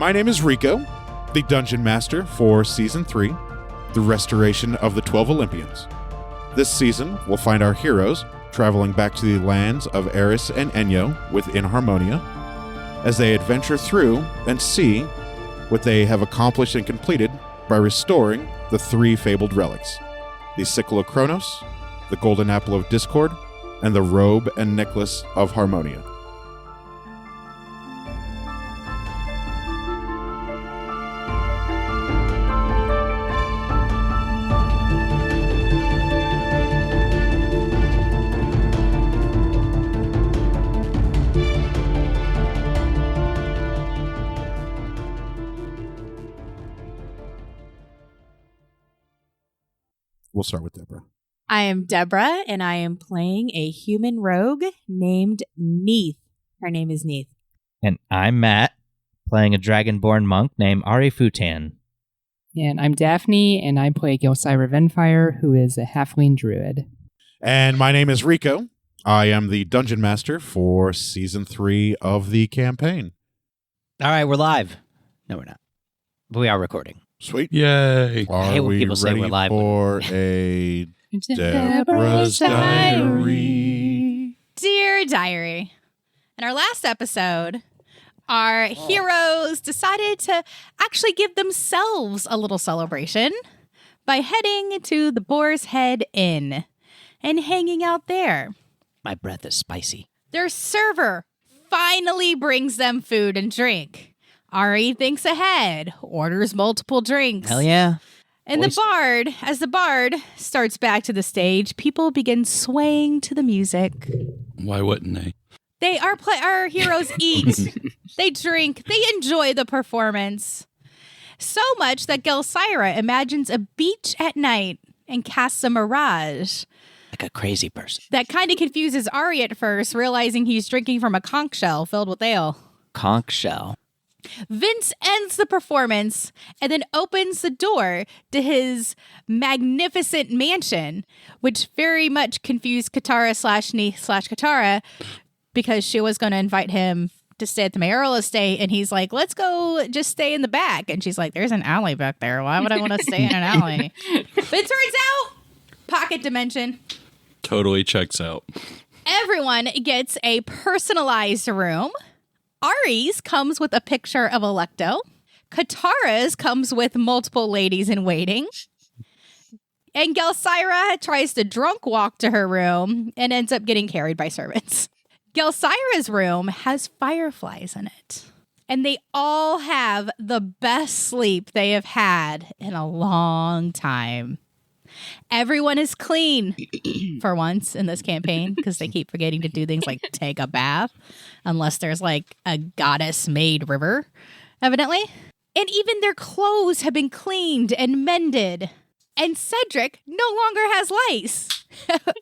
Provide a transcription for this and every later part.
My name is Rico, the Dungeon Master for Season 3, the restoration of the 12 Olympians. This season, we'll find our heroes traveling back to the lands of Eris and Enyo within Harmonia, as they adventure through and see what they have accomplished and completed by restoring the 3 fabled relics, the Sickle of Kronos, the Golden Apple of Discord, and the Robe and Necklace of Harmonia. We'll start with Deborah. I am Deborah, and I am playing a human rogue named Neith. Her name is Neith. And I'm Matt, playing a dragonborn monk named Ari Futan. And I'm Daphne, and I play Gilcyra Venfire, who is a halfling druid. And my name is Rico. I am the Dungeon Master for Season 3 of the campaign. All right, we're live. No, we're not. But we are recording. Sweet. Yay. Are hate when we people say ready we're live for a Deborah's Diary? Dear Diary. In our last episode, our heroes decided to actually give themselves a little celebration by heading to the Boar's Head Inn and hanging out there. My breath is spicy. Their server finally brings them food and drink. Ari thinks ahead, orders multiple drinks. Hell yeah. And as the bard starts back to the stage, people begin swaying to the music. Why wouldn't they? Our heroes eat, they drink, they enjoy the performance. So much that Gilcyra imagines a beach at night and casts a mirage. Like a crazy person. That kind of confuses Ari at first, realizing he's drinking from a conch shell filled with ale. Conch shell. Vince ends the performance and then opens the door to his magnificent mansion, which very much confused Katara / Katara because she was going to invite him to stay at the mayoral estate. And he's like, let's go just stay in the back. And she's like, there's an alley back there. Why would I want to stay in an alley? But it turns out, pocket dimension. Totally checks out. Everyone gets a personalized room. Ari's comes with a picture of Electo. Katara's comes with multiple ladies in waiting. And Gilcyra tries to drunk walk to her room and ends up getting carried by servants. Gilcyra's room has fireflies in it. And they all have the best sleep they have had in a long time. Everyone is clean for once in this campaign because they keep forgetting to do things like take a bath unless there's like a goddess-made river, evidently. And even their clothes have been cleaned and mended. And Cedric no longer has lice.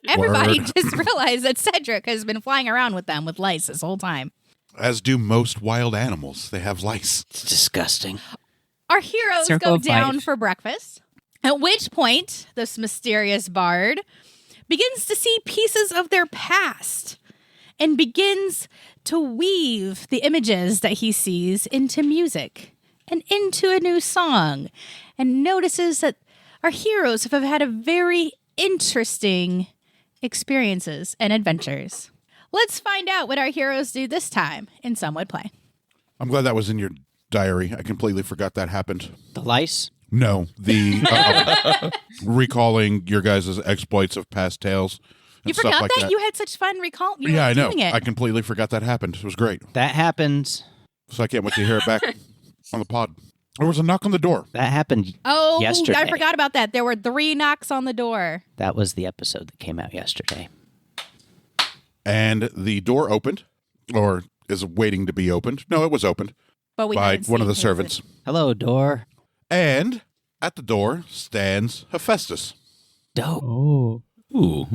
Everybody just realized that Cedric has been flying around with them with lice this whole time. As do most wild animals. They have lice. It's disgusting. Our heroes Circle go of down life. for breakfast. At which point, this mysterious bard begins to see pieces of their past and begins to weave the images that he sees into music and into a new song, and notices that our heroes have had a very interesting experiences and adventures. Let's find out what our heroes do this time in Some Would Play. I'm glad that was in your diary. I completely forgot that happened. The lice? No, the recalling your guys' exploits of past tales. You And stuff forgot like that? You had such fun Yeah, I know. doing it. I completely forgot that happened. It was great. That happened. So I can't wait to hear it back on the pod. There was a knock on the door. That happened yesterday. I forgot about that. There were 3 knocks on the door. That was the episode that came out yesterday. And the door opened, or is waiting to be opened. No, it was opened But we by hadn't one of seen the servants. Hello, door. And at the door stands Hephaestus. Dope. Oh. Ooh.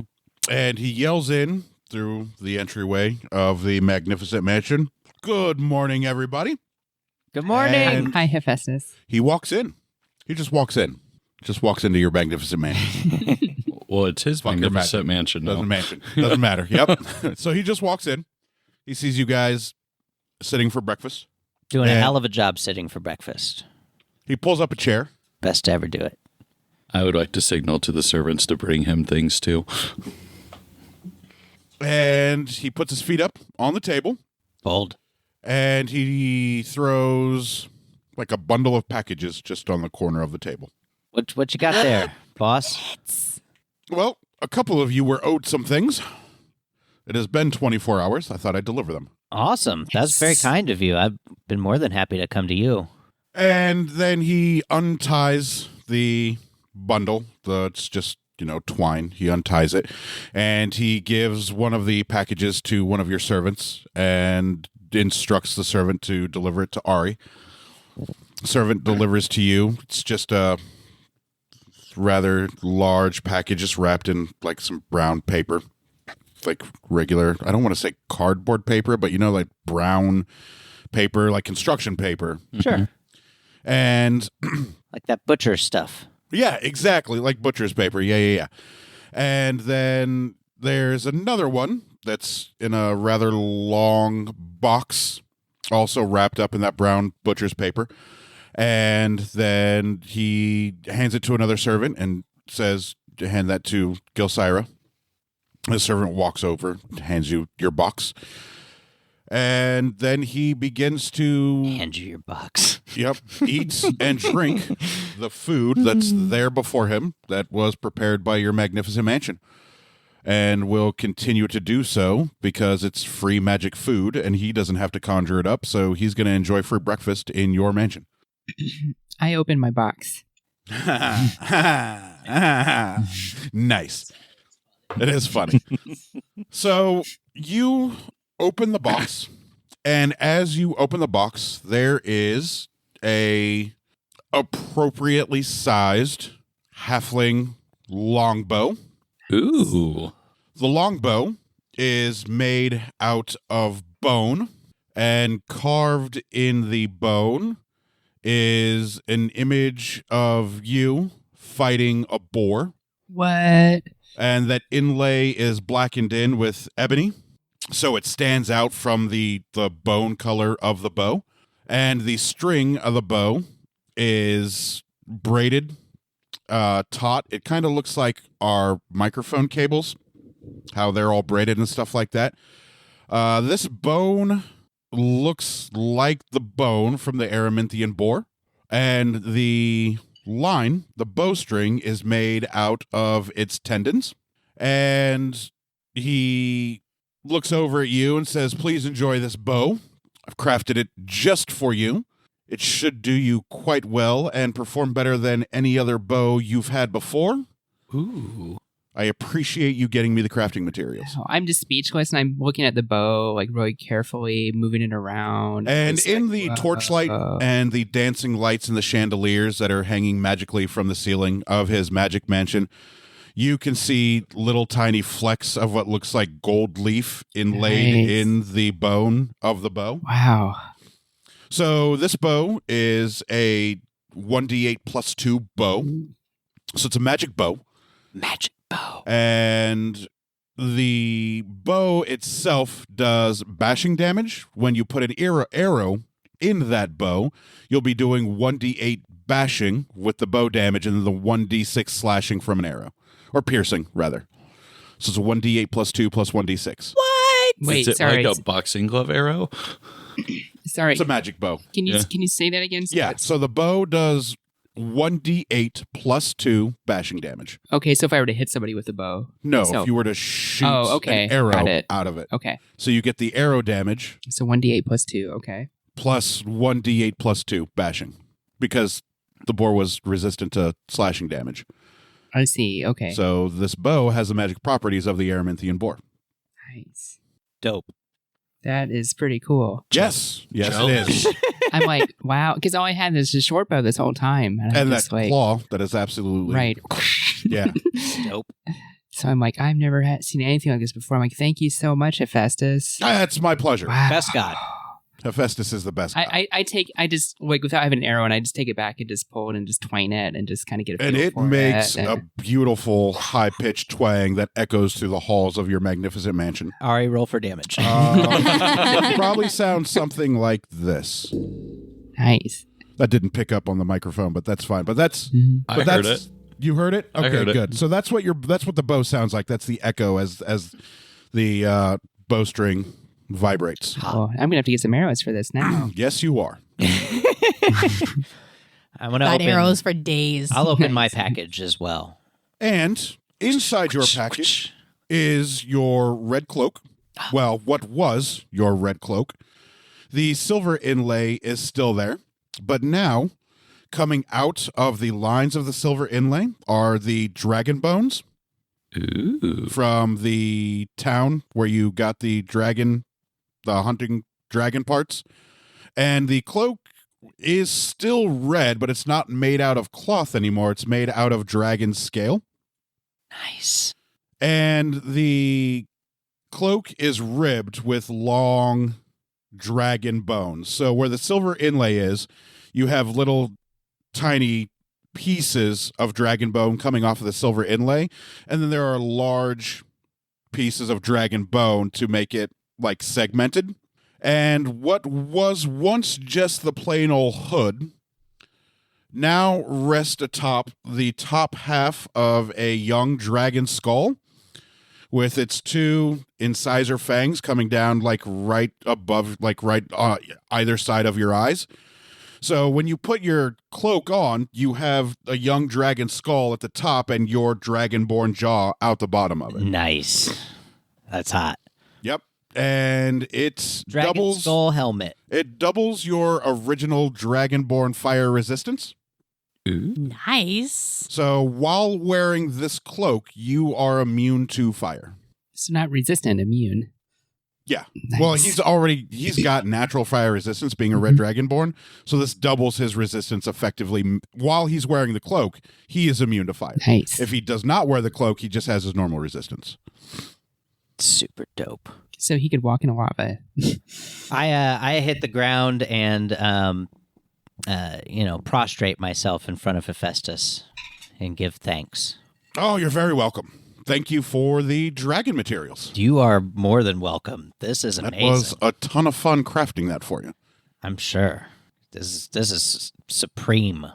And he yells in through the entryway of the magnificent mansion. Good morning, everybody. Good morning. And Hi, Hephaestus. he walks in. He just walks in. Just walks into your magnificent mansion. Well, it's his Fuck your magnificent mansion. Doesn't now. mansion. Doesn't matter. Yep. So he just walks in. He sees you guys sitting for breakfast. Doing a Yeah. hell of a job sitting for breakfast. He pulls up a chair. Best to ever do it. I would like to signal to the servants to bring him things too. And he puts his feet up on the table. Bold. And he throws like a bundle of packages just on the corner of the table. What you got there, boss? Well, a couple of you were owed some things. It has been 24 hours. I thought I'd deliver them. Awesome. That's very kind of you. I've been more than happy to come to you. And then he unties the bundle. It's just, twine. He unties it. And he gives one of the packages to one of your servants and instructs the servant to deliver it to Ari. Servant delivers to you. It's just a rather large package, just wrapped in like some brown paper. Like regular, I don't want to say cardboard paper, but like brown paper, like construction paper. Sure. And Like that butcher stuff. yeah, exactly, like butcher's paper. Yeah. And then there's another one that's in a rather long box, also wrapped up in that brown butcher's paper. And then he hands it to another servant and says, hand that to Gilcyra. The servant walks over, hands you your box. And then he begins to Hand you your box. eat and drink the food that's there before him that was prepared by your magnificent mansion. And will continue to do so because it's free magic food and he doesn't have to conjure it up. So he's going to enjoy free breakfast in your mansion. I open my box. Nice. It is funny. So you open the box, and as you open the box, there is a appropriately sized halfling longbow. Ooh. The longbow is made out of bone, and carved in the bone is an image of you fighting a boar. What? And that inlay is blackened in with ebony, so it stands out from the bone color of the bow. And the string of the bow is braided, taut. It kind of looks like our microphone cables, how they're all braided and stuff like that. This bone looks like the bone from the Araminthian boar, and the bowstring is made out of its tendons. And he looks over at you and says, please enjoy this bow. I've crafted it just for you. It should do you quite well and perform better than any other bow you've had before. Ooh. I appreciate you getting me the crafting materials. Oh, I'm just speechless, and I'm looking at the bow, like really carefully, moving it around. And It's in like, the whoa. torchlight and the dancing lights and the chandeliers that are hanging magically from the ceiling of his magic mansion, you can see little tiny flecks of what looks like gold leaf inlaid Nice. in the bone of the bow. Wow. So this bow is a 1d8 plus 2 bow. So it's a magic bow. Magic bow. And the bow itself does bashing damage. When you put an arrow in that bow, you'll be doing 1d8 bashing with the bow damage and the 1d6 slashing from an arrow. Or piercing, rather. So it's a 1d8 plus 2 plus 1d6. What? Wait, Is it sorry. like a boxing glove arrow? Sorry. It's a magic bow. Can you Yeah. can you say that again? Yeah, so the bow does 1d8 plus 2 bashing damage. Okay, so if I were to hit somebody with a bow. No, So- if you were to shoot Oh, okay. an arrow Got it. out of it. Okay. So you get the arrow damage So 1d8 plus 2. Okay. plus 1d8 plus 2 bashing because the boar was resistant to slashing damage. I see. Okay. So this bow has the magic properties of the Araminthian boar. Nice. Dope. That is pretty cool. Yes, it Jealous. is. I'm like, wow, because all I had is a short bow this whole time. I'm And that just like, claw, that is absolutely right. Yeah. Dope. So I'm like, I've never seen anything like this before. I'm like, thank you so much, Hephaestus. It's my pleasure. Wow. Best God. Hephaestus is the best guy. I just like without having an arrow, and I just take it back and just pull it and just twang it and just kind of get a feel And it for makes it. a beautiful high-pitched twang that echoes through the halls of your magnificent mansion. Ari, roll for damage. It probably sounds something like this. Nice. That didn't pick up on the microphone, but that's fine. But that's I heard it. You heard it? Okay, I heard it. good. So that's what the bow sounds like. That's the echo as the bowstring vibrates. Oh, I'm gonna have to get some arrows for this now. Yes, you are. I'm gonna Got open arrows for days. I'll open my package as well. And inside your package is your red cloak. Well, what was your red cloak? The silver inlay is still there, but now coming out of the lines of the silver inlay are the dragon bones Ooh. from the town where you got the hunting dragon parts. And the cloak is still red, but it's not made out of cloth anymore. It's made out of dragon scale. Nice. And the cloak is ribbed with long dragon bones. So where the silver inlay is, you have little tiny pieces of dragon bone coming off of the silver inlay, and then there are large pieces of dragon bone to make it like segmented. And what was once just the plain old hood now rests atop the top half of a young dragon skull with its two incisor fangs coming down like right above, like right either side of your eyes. So when you put your cloak on, you have a young dragon skull at the top and your dragonborn jaw out the bottom of it. Nice. That's hot. Yep. And it Dragon doubles skull helmet. It doubles your original dragonborn fire resistance. Ooh. Nice. So while wearing this cloak, you are immune to fire. So not resistant, immune. Yeah. Nice. Well, he's got natural fire resistance being a red dragonborn. So this doubles his resistance effectively. While he's wearing the cloak, he is immune to fire. Nice. If he does not wear the cloak, he just has his normal resistance. Super dope. So he could walk in lava. I hit the ground and prostrate myself in front of Hephaestus and give thanks. Oh, you're very welcome. Thank you for the dragon materials. You are more than welcome. This is That amazing. was a ton of fun crafting that for you. I'm sure. This is supreme.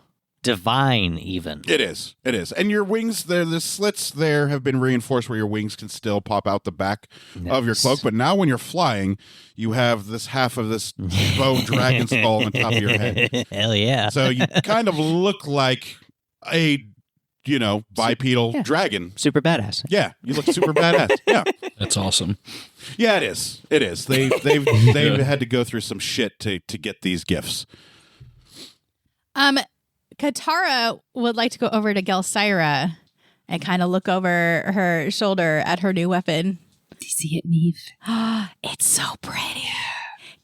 Divine, even. It is. And your wings, the slits there have been reinforced where your wings can still pop out the back of your Nice. cloak. But now when you're flying, you have this half of this bow dragon skull on top of your head. Hell yeah. So you kind of look like a, bipedal dragon. Super badass. Yeah, you look super badass. Yeah. That's awesome. Yeah, it is. It is. They've had to go through some shit to get these gifts. Katara would like to go over to Gelsira and kind of look over her shoulder at her new weapon. Do you see it, Neve? It's so pretty.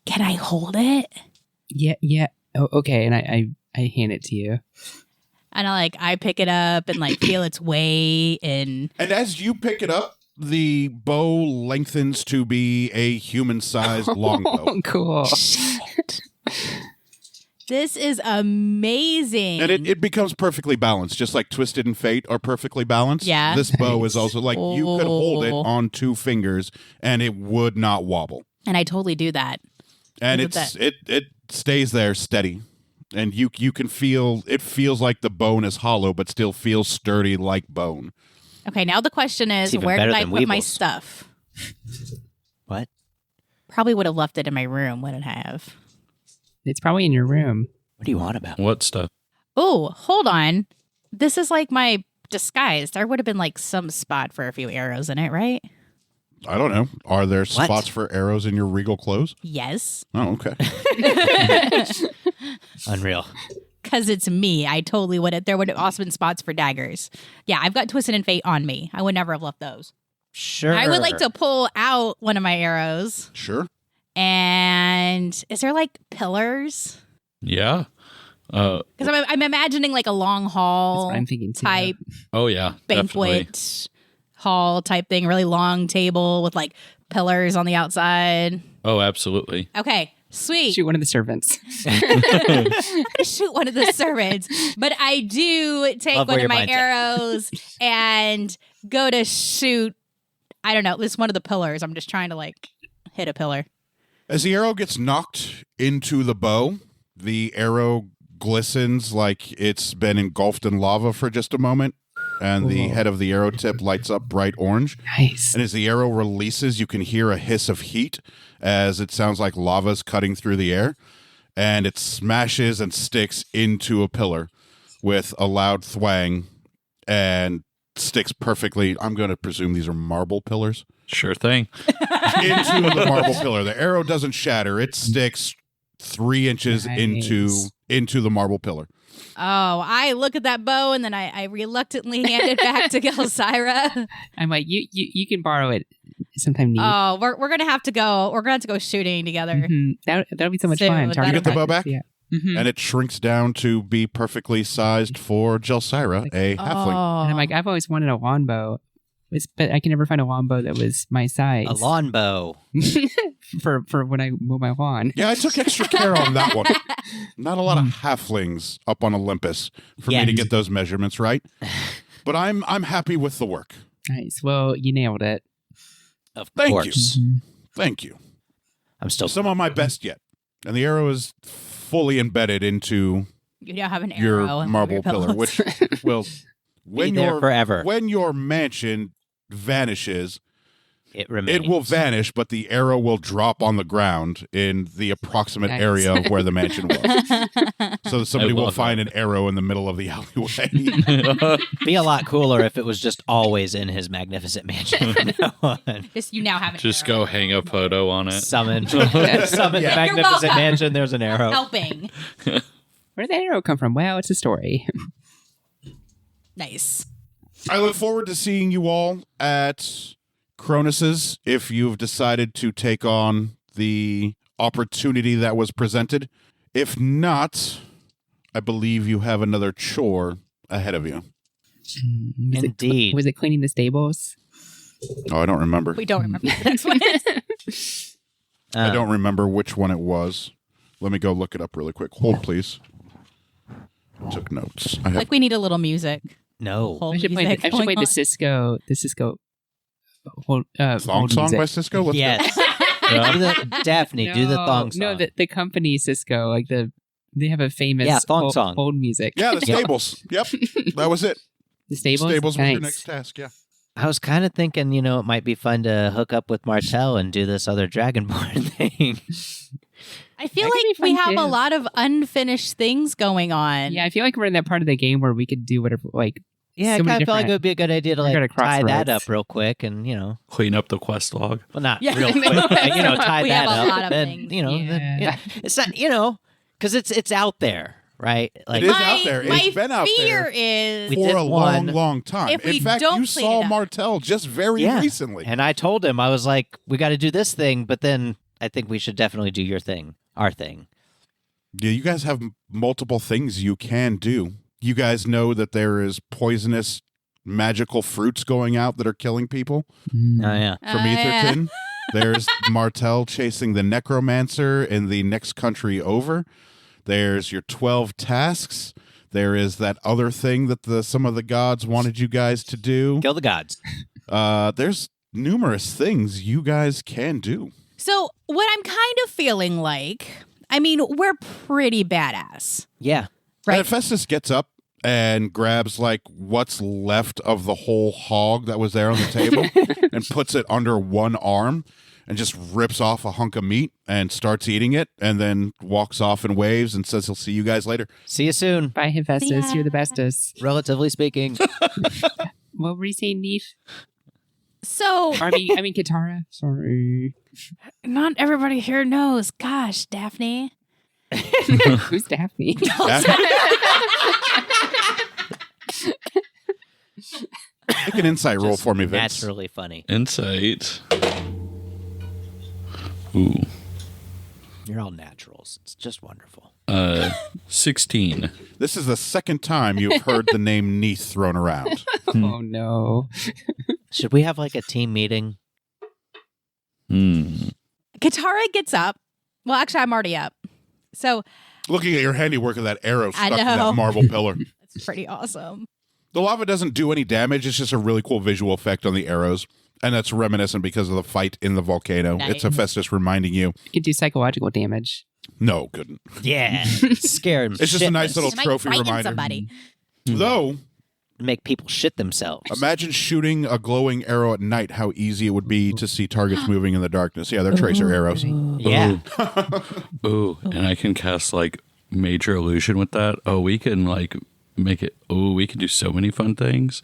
Can I hold it? Yeah. Oh, okay. And I hand it to you. And I pick it up and feel its weight and And as you pick it up, the bow lengthens to be a human-sized longbow. Oh, cool. shit. This is amazing. And it becomes perfectly balanced, just like Twisted and Fate are perfectly balanced. Yeah. This bow is also you could hold it on 2 fingers and it would not wobble. And I totally do that. And Look at it stays there steady. And you can feel, it feels like the bone is hollow, but still feels sturdy like bone. Okay, now the question is, It's even where better did I than put my Weebles. stuff? What? Probably would have left it in my room, wouldn't have. It's probably in your room. What do you want about? What stuff? Oh, hold on. This is my disguise. There would have been some spot for a few arrows in it, right? I don't know. Are there spots for arrows in your regal clothes? Yes. Oh, okay. Unreal. Because it's me. I totally would have. There would have also been spots for daggers. Yeah, I've got Twisted and Fate on me. I would never have left those. Sure. I would like to pull out one of my arrows. Sure. And is there pillars? Yeah. Because I'm imagining a long That's hall what I'm thinking too. type Oh yeah. Definitely. banquet hall type thing. Really long table with pillars on the outside. Oh, absolutely. Okay, Sweet. Shoot one of the servants. I'm gonna shoot one of the servants, but I do take Love where one of your my mind's at. arrows and go to shoot. I don't know. At least one of the pillars. I'm just trying to like hit a pillar. As the arrow gets knocked into the bow, the arrow glistens like it's been engulfed in lava for just a moment, and the Whoa. head of the arrow tip lights up bright orange. Nice. And as the arrow releases, you can hear a hiss of heat as it sounds like lava's cutting through the air, and it smashes and sticks into a pillar with a loud thwang and sticks perfectly. I'm going to presume these are marble pillars. Sure thing. Into the marble pillar. The arrow doesn't shatter. It sticks 3 inches Nice. into the marble pillar. Oh, I look at that bow and then I reluctantly hand it back to Gelsira. I'm like, you can borrow it sometime. Neat. Oh, we're gonna have to go. We're gonna have to go shooting together. Mhm. That'll be so much Soon, fun. that'll You get the bow practice, back? Yeah. Mhm. And it shrinks down to be perfectly sized for Gelsira, a halfling. And I'm like, I've always wanted a longbow, but I can never find a longbow that was my size. A lawn bow. for when I mow my lawn. Yeah, I took extra care on that one. Not a lot of halflings up on Olympus for me Yeah. to get those measurements right. But I'm happy with the work. Nice. Well, you nailed it. Of Thank you. course. Thank you. I'm still Some of my best yet. And the arrow is fully embedded into You now have an your arrow in marble your pillar, pillows. which will be there forever. when your mansion vanishes, It remains. it will vanish, but the arrow will drop on the ground in the approximate Nice. area of where the mansion was. So that somebody I will love find an arrow in the middle of the alleyway. Be a lot cooler if it was just always in his magnificent mansion from now on. Just you now have an Just arrow. go hang a photo on it. Summon the You're magnificent welcome. mansion. There's an arrow. Helping. Where did the arrow come from? Well, it's a story. Nice. I look forward to seeing you all at Cronus's if you've decided to take on the opportunity that was presented. If not, I believe you have another chore ahead of you. Was Indeed. Was it cleaning the stables? Oh, I don't remember. We don't remember the next one is. I don't remember which one it was. Let me go look it up really quick. Hold, please. Took notes. I have Like we need a little music. No. Whole I should play. music I should play going the Cisco. The Cisco. Hold, Thong hold Song music. by Cisco. Let's go. Yes. Do the, Daphne, do the thong song. No, the company Cisco, like they have a famous thong song. old music. Yeah, the Yep. stables. Yep, that was it. The stables. Stables was your Nice. next task. Yeah. I was kind of thinking, it might be fun to hook up with Martel and do this other Dragonborn thing. I feel That could like be we fun, have too. a lot of unfinished things going on. Yeah, I feel like we're in that part of the game where we could do whatever. Like, Yeah, I So many kind of feel like different- it would be a good idea to We're like gonna tie that crossroads. up real quick and, Clean up the quest log. well, not Yeah. real quick, but, tie We that have a up. lot of then, things. then, Yeah. it's not, because it's out there, right? Like, It is out there. My It's been out fear there is We for did a one. long time. If we In fact, don't you clean saw it up. Martel just very Yeah. recently. and I told him, I was like, we got to do this thing, but then I think we should definitely do your thing, our thing. Yeah, you guys have multiple things you can do. You guys know that there is poisonous magical fruits going out that are killing people Oh, yeah. from Etherton. There's Martel chasing the necromancer in the next country over. There's your 12 tasks. There is that other thing that some of the gods wanted you guys to do. Kill the gods. There's numerous things you guys can do. So what I'm kind of feeling like, I mean, we're pretty badass, Yeah. right? And Hephaestus gets up and grabs like what's left of the whole hog that was there on the table and puts it under one arm and just rips off a hunk of meat and starts eating it and then walks off and waves and says he'll see you guys later. See you soon, Bye, Hephaestus. Yeah. You're the bestest. relatively speaking. What were you saying, Neef? So I mean, Katara. Sorry. not everybody here knows. Gosh, Daphne. Who's Daphne? Make an insight roll Just for me, Vince. Naturally funny. Insight. Ooh. You're all naturals. It's just wonderful. 16. This is the second time you've heard the name Neath thrown around. Oh no. Should we have like a team meeting? Hmm. Katara gets up Well, actually, I'm already up. So Looking at your handiwork of that arrow stuck I to know. that marble pillar. it's pretty awesome. The lava doesn't do any damage. It's just a really cool visual effect on the arrows. And that's reminiscent because of the fight in the volcano. Nice. It's Hephaestus reminding you. You could do psychological damage. No, it couldn't. Yeah. Scared them. It's just a nice little Am I trophy fighting reminder. somebody? Though, Make people shit themselves. imagine shooting a glowing arrow at night, how easy it would be to see targets moving in the darkness. Yeah, they're tracer arrows. Yeah. Ooh, and I can cast like major illusion with that. Oh, we can like make it. Oh, we can do so many fun things.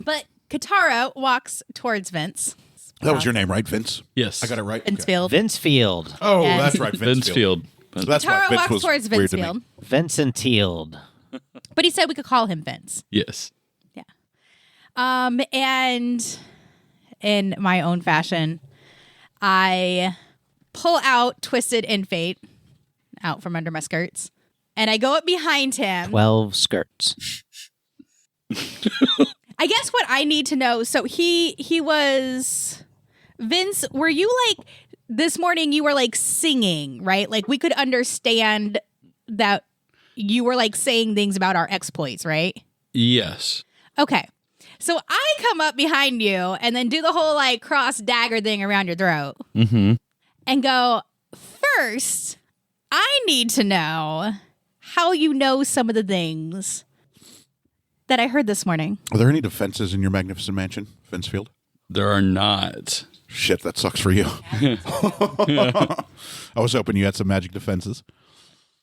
But Katara walks towards Vince. That was your name, right, Vince? Yes, I got it right? Okay. Vincefield. Vince Field. Oh, Yes. that's right, Vince Field. Vincefield. That's why Katara Vince walks was towards weird to me. Vincefield. Vincent Field. But he said we could call him Vince. Yes. And in my own fashion, I pull out Twisted in Fate out from under my skirts, and I go up behind him. 12 skirts. I guess what I need to know. So he was Vince. Were you like this morning? You were like singing, right? Like we could understand that you were like saying things about our exploits, right? Yes. Okay. So I come up behind you and then do the whole like cross dagger thing around your throat Mm-hmm. and go, first, I need to know how you know some of the things that I heard this morning. Are there any defenses in your magnificent mansion, Vincefield? There are not. Shit, that sucks for you. I was hoping you had some magic defenses.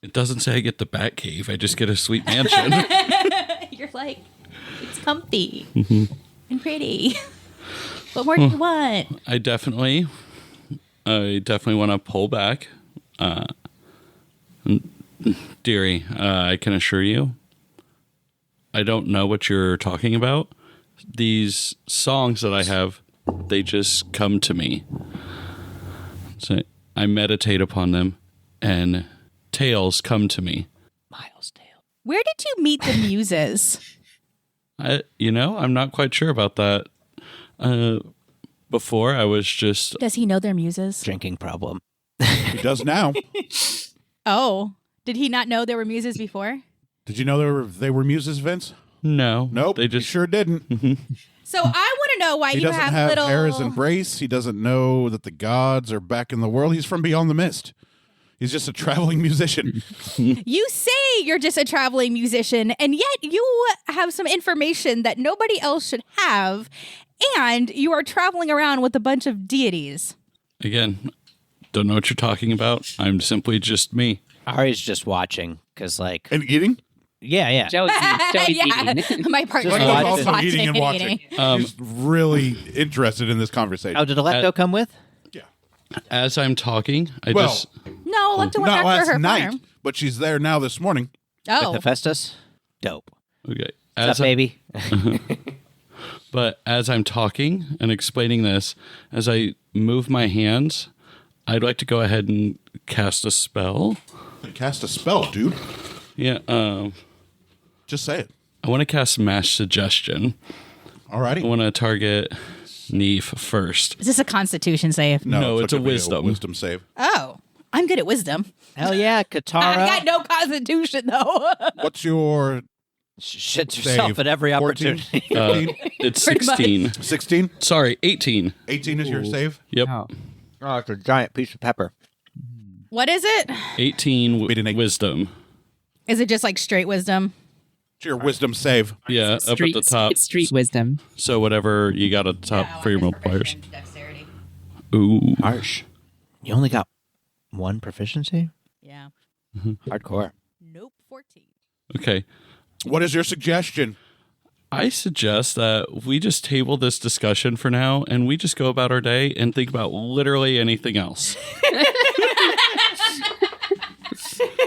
It doesn't say I get the Bat Cave. I just get a sweet mansion. You're like, it's comfy and pretty. What more do you want? I definitely want to pull back. Dearie, I can assure you, I don't know what you're talking about. These songs that I have, they just come to me. So I meditate upon them, and tales come to me. Miles Tail. Where did you meet the muses? I'm not quite sure about that. Before, I was just... Does he know their muses? Drinking problem. He does now. Oh, did he not know there were muses before? Did you know they were muses, Vince? No. Nope. They just... He sure didn't. So I want to know why He you doesn't have have little. Hera's embrace. He doesn't know that the gods are back in the world. He's from beyond the mist. He's just a traveling musician. You say you're just a traveling musician, and yet you have some information that nobody else should have, and you are traveling around with a bunch of deities. Again, don't know what you're talking about. I'm simply just me. Ari's just watching, because, like... And eating? Yeah. Joey's eating. My partner Just is watch also it. watching eating and watching. He's really interested in this conversation. Oh, did Electo come with? Yeah. As I'm talking, I Well, just... No, Electa went not back last to her night, farm. but she's there now this morning. Oh, Hephaestus? Dope. Okay. What's up, baby? But as I'm talking and explaining this, as I move my hands, I'd like to go ahead and cast a spell. Cast a spell, dude. Yeah, Just say it. I want to cast Mass Suggestion. I Alrighty. want to target Neef first. is this a Constitution save? No, it's a gonna be wisdom. wisdom save. Oh, I'm good at wisdom. Hell yeah, Katara. I got no Constitution though. What's your Shits herself save? at every 14? opportunity. 15? It's Pretty much. 16. 16? Sorry, 18. 18 is your save? Yep. Oh. Oh, it's a giant piece of pepper. What is it? 18 We didn't- wisdom. Is it just like straight wisdom? It's your wisdom save. Yeah, up at the top. It's street wisdom. So whatever you got at the top for your multipliers. Dexterity. Ooh. Harsh. You only got one proficiency? Yeah. Hardcore. Nope. 14. Okay. What is your suggestion? I suggest that we just table this discussion for now and we just go about our day and think about literally anything else.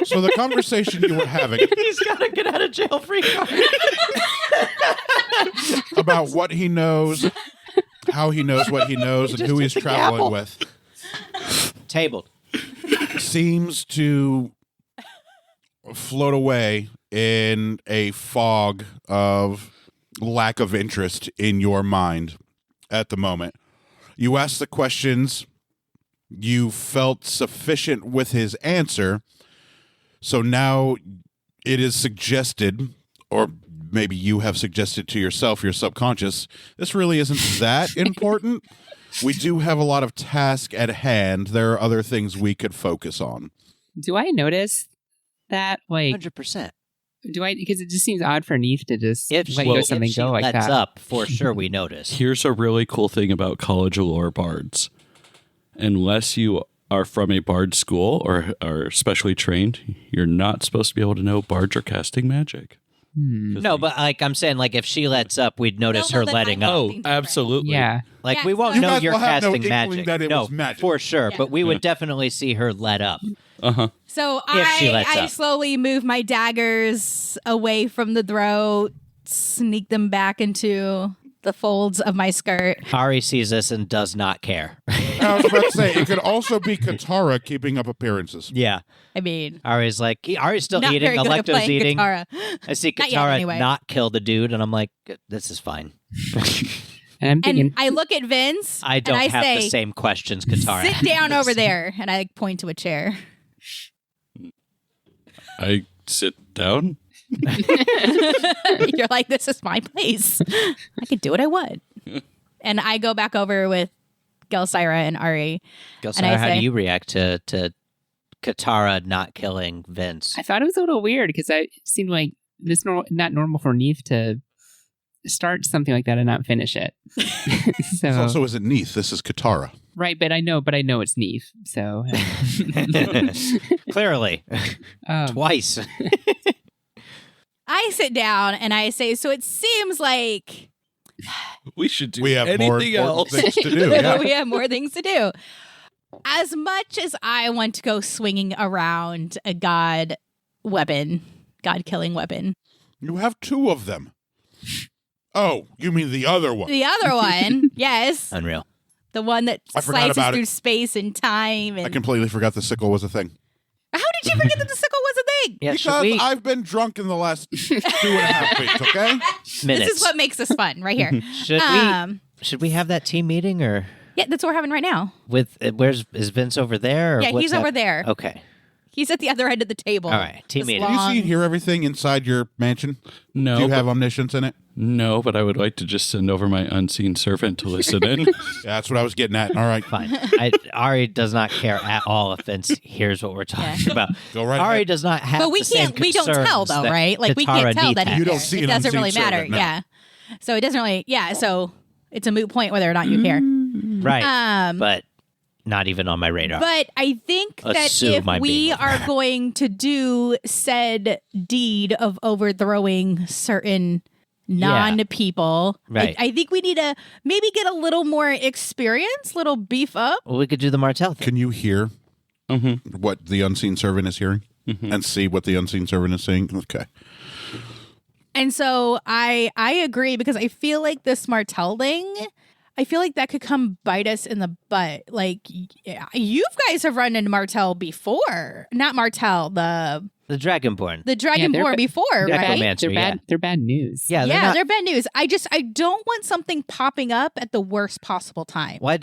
So the conversation you were having He's got to get out of jail free card. about what he knows, how he knows what he knows, and who he's traveling with Tabled. seems to float away in a fog of lack of interest in your mind at the moment. You ask the questions You felt sufficient with his answer. So now it is suggested, or maybe you have suggested to yourself, your subconscious, this really isn't that important. We do have a lot of tasks at hand. There are other things we could focus on. Do I notice that? Like, 100%. do I? Because it just seems odd for Neef to just If let she, something if she go like lets that. up, for sure we notice. Here's a really cool thing about college lore bards. Unless you are from a bard school or are specially trained, you're not supposed to be able to know bards are casting magic. No, but like I'm saying, like if she lets up, we'd notice They'll her know that letting I'm up. Oh, different. absolutely. Yeah. Like Yeah, we won't so- know You guys you're will have no casting inkling magic. that it no, was magic. for sure. Yeah. But we would definitely see her let up. Uh-huh. So If she lets I up. slowly move my daggers away from the throat, sneak them back into the folds of my skirt. Ari sees this and does not care. I was about to say, it could also be Katara keeping up appearances. Yeah. I mean, Ari's still not eating. very good at Alecto's playing eating. Katara. I see Not yet, Katara anyway. not kill the dude, and I'm like, this is fine. And I'm thinking, And I look at Vince. I don't and I have say, the same questions Katara sit has. down over there. And I point to a chair. I sit down. You're like, this is my place. I can do what I want. And I go back over with Gelsira and Ari. Gelsira, and I how say- do you react to Katara not killing Vince? I thought it was a little weird because it seemed like this not normal for Neef to start something like that and not finish it. This So also isn't Neith. This is Katara. right, but I know it's Neef. So Clearly. Twice. I sit down and I say, so it seems like We should do We have more anything important else. things to do. Yeah. we have more things to do. As much as I want to go swinging around a god killing weapon, You have two of them. Oh, you mean the other one? the other one, yes, Unreal. the one that I forgot slices about it. through space and time. I And completely forgot the sickle was a thing. how did you forget that the sickle was a thing? Yeah, should Because we I've been drunk in the last 2.5 weeks, okay? minutes? This is what makes us fun, right here. Should we have that team meeting or Yeah, that's what we're having right now. with is Vince over there? Or Yeah, what's he's over hap- there. Okay. He's at the other end of the table. All right, team This meeting. Do you see long- and hear everything inside your mansion? No, Do you but- have omniscience in it? no, but I would like to just send over my unseen servant to listen in. Yeah, that's what I was getting at. All right. Fine. Ari does not care at all if Vince hears what we're talking about. Go right Ari ahead. does not have But we the same can't. We don't tell concerns though, that right? Like we Katara can't tell Neith that has. he's You don't there. see It an doesn't unseen really matter. servant, no. Yeah. So it doesn't really. Yeah. So it's a moot point whether or not you care. Right. But not even on my radar. But I think that Assume if I'm we being are going to do said deed of overthrowing certain non-people, Right. I think we need to maybe get a little more experience, little beef up. Well, we could do the Martell thing. Can you hear Mm-hmm. what the unseen servant is hearing? And see what the unseen servant is saying? Okay. And so I agree because I feel like this Martell thing, I feel like that could come bite us in the butt. Like you guys have run into Martell before, not Martell, the The Dragonborn. Dragonborn before, right? Necromancer, They're bad news. Yeah, Yeah, not- they're bad news. I don't want something popping up at the worst possible time. Well,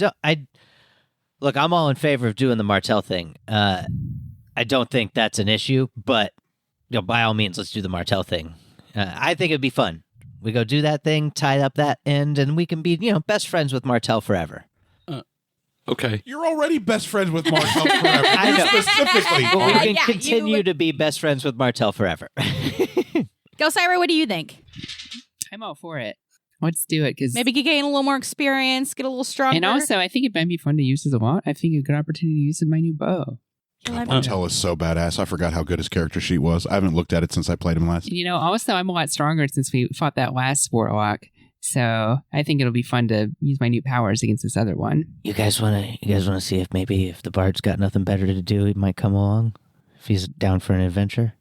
look, I'm all in favor of doing the Martell thing. I don't think that's an issue, but by all means, let's do the Martell thing. I think it'd be fun. We go do that thing, tie up that end, and we can be, best friends with Martell forever. Okay. You're already best friends with Martell forever. I know. Specifically. But we can Yeah, continue to be best friends with Martell forever. Gelsira, what do you think? I'm all for it. Let's do it because Maybe gain a little more experience, get a little stronger. and also I think it might be fun to use as a lot. I think a good opportunity to use my new bow. God, Martell is so badass. I forgot how good his character sheet was. I haven't looked at it since I played him last. And, also I'm a lot stronger since we fought that last warlock. So I think it'll be fun to use my new powers against this other one. You guys wanna see if maybe if the bard's got nothing better to do, he might come along if he's down for an adventure.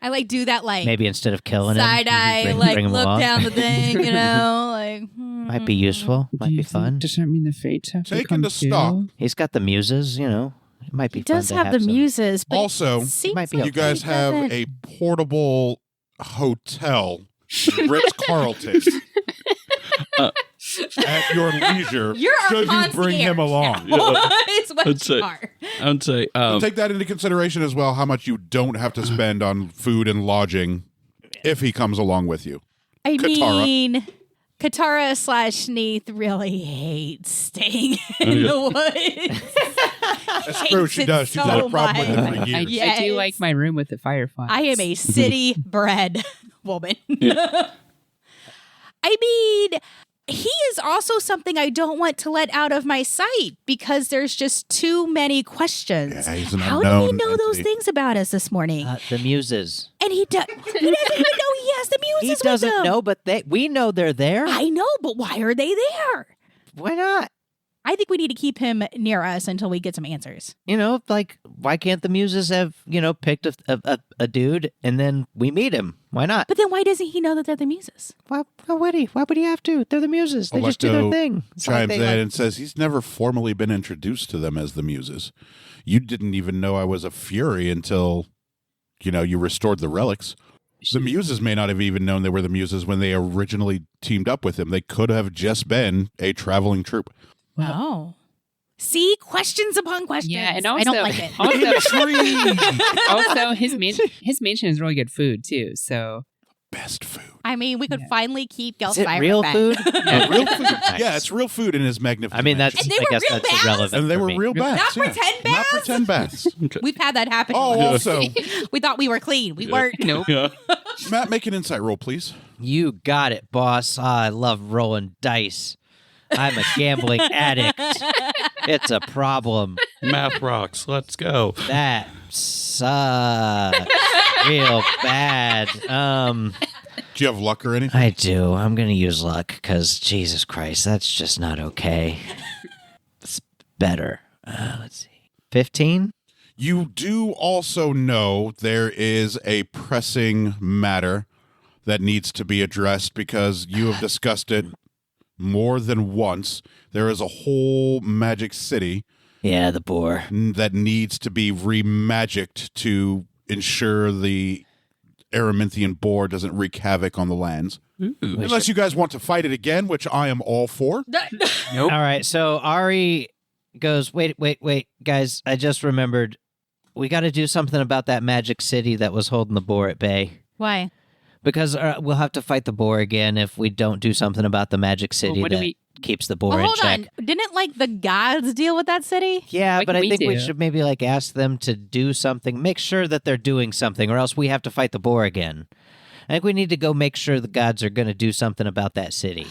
I do that Maybe instead of killing side him, eye, bring him look along. down the thing, Might be useful. Might be fun. Does that mean the fates have to Take come him to stock. too? He's got the muses, It might be He fun does to have the some- muses, but Also, it seems might be like You guys he have doesn't- a portable hotel, Ritz Carlton. at your leisure You're our should you bring him along. It's what I'd say- you are. I would say, Take that into consideration as well, how much you don't have to spend on food and lodging if he comes along with you. I Katara. mean, Katara / Neith really hates staying in the woods. That's true, she does. She's had a problem with it for I, years. Yes. I do like my room with the fireflies. I am a city-bred woman. I mean, he is also something I don't want to let out of my sight because there's just too many questions. Yeah, he's an How did he unknown know those entity. things about us this morning? The muses. And he doesn't even know he has the He muses with doesn't him. know, but we know they're there. I know, but why are they there? Why not? I think we need to keep him near us until we get some answers. You know, like, why can't the muses have, picked a dude and then we meet him? Why not? But then why doesn't he know that they're the muses? Why would he? Why would he have to? They're the muses. They just do their Electo thing. It's not like chimes they, in and says he's never formally been introduced to them as the muses. You didn't even know I was a Fury until, you restored the relics. The muses may not have even known they were the muses when they originally teamed up with him. They could have just been a traveling troupe. Oh. See? Questions upon questions. Yeah, and I don't like it. Also, his mansion is really good food too. So Best food. I mean, we could finally keep Is it Gelfire real back. food? Real food. Nice. Yeah, it's real food in his magnificent. I mean, that's. And they I were guess real that's baths? irrelevant. and they for were me. real baths. Not yeah. pretend Not baths? pretend baths. We've had that happen. Oh, also, We thought we were clean. We weren't. nope. yeah. Matt, make an insight roll, please. You got it, boss. I love rolling dice. I'm a gambling addict. It's a problem. Math rocks. Let's go. That sucks real bad. Do you have luck or anything? I do. I'm gonna use luck because Jesus Christ, that's just not okay. It's better. Let's see. 15. You do also know there is a pressing matter that needs to be addressed because you have discussed it more than once. There is a whole magic city Yeah, the boar. that needs to be remagicked to ensure the Araminthian boar doesn't wreak havoc on the lands. Unless you guys want to fight it again, which I am all for. Nope. All right, so Ari goes, wait, guys, I just remembered. We got to do something about that magic city that was holding the boar at bay. Why? Because we'll have to fight the boar again if we don't do something about the magic city what do that we- keeps the boar Oh, in hold check. on. Didn't the gods deal with that city? Yeah, What but can I we think we do? should maybe ask them to do something. Make sure that they're doing something, or else we have to fight the boar again. I think we need to go make sure the gods are going to do something about that city.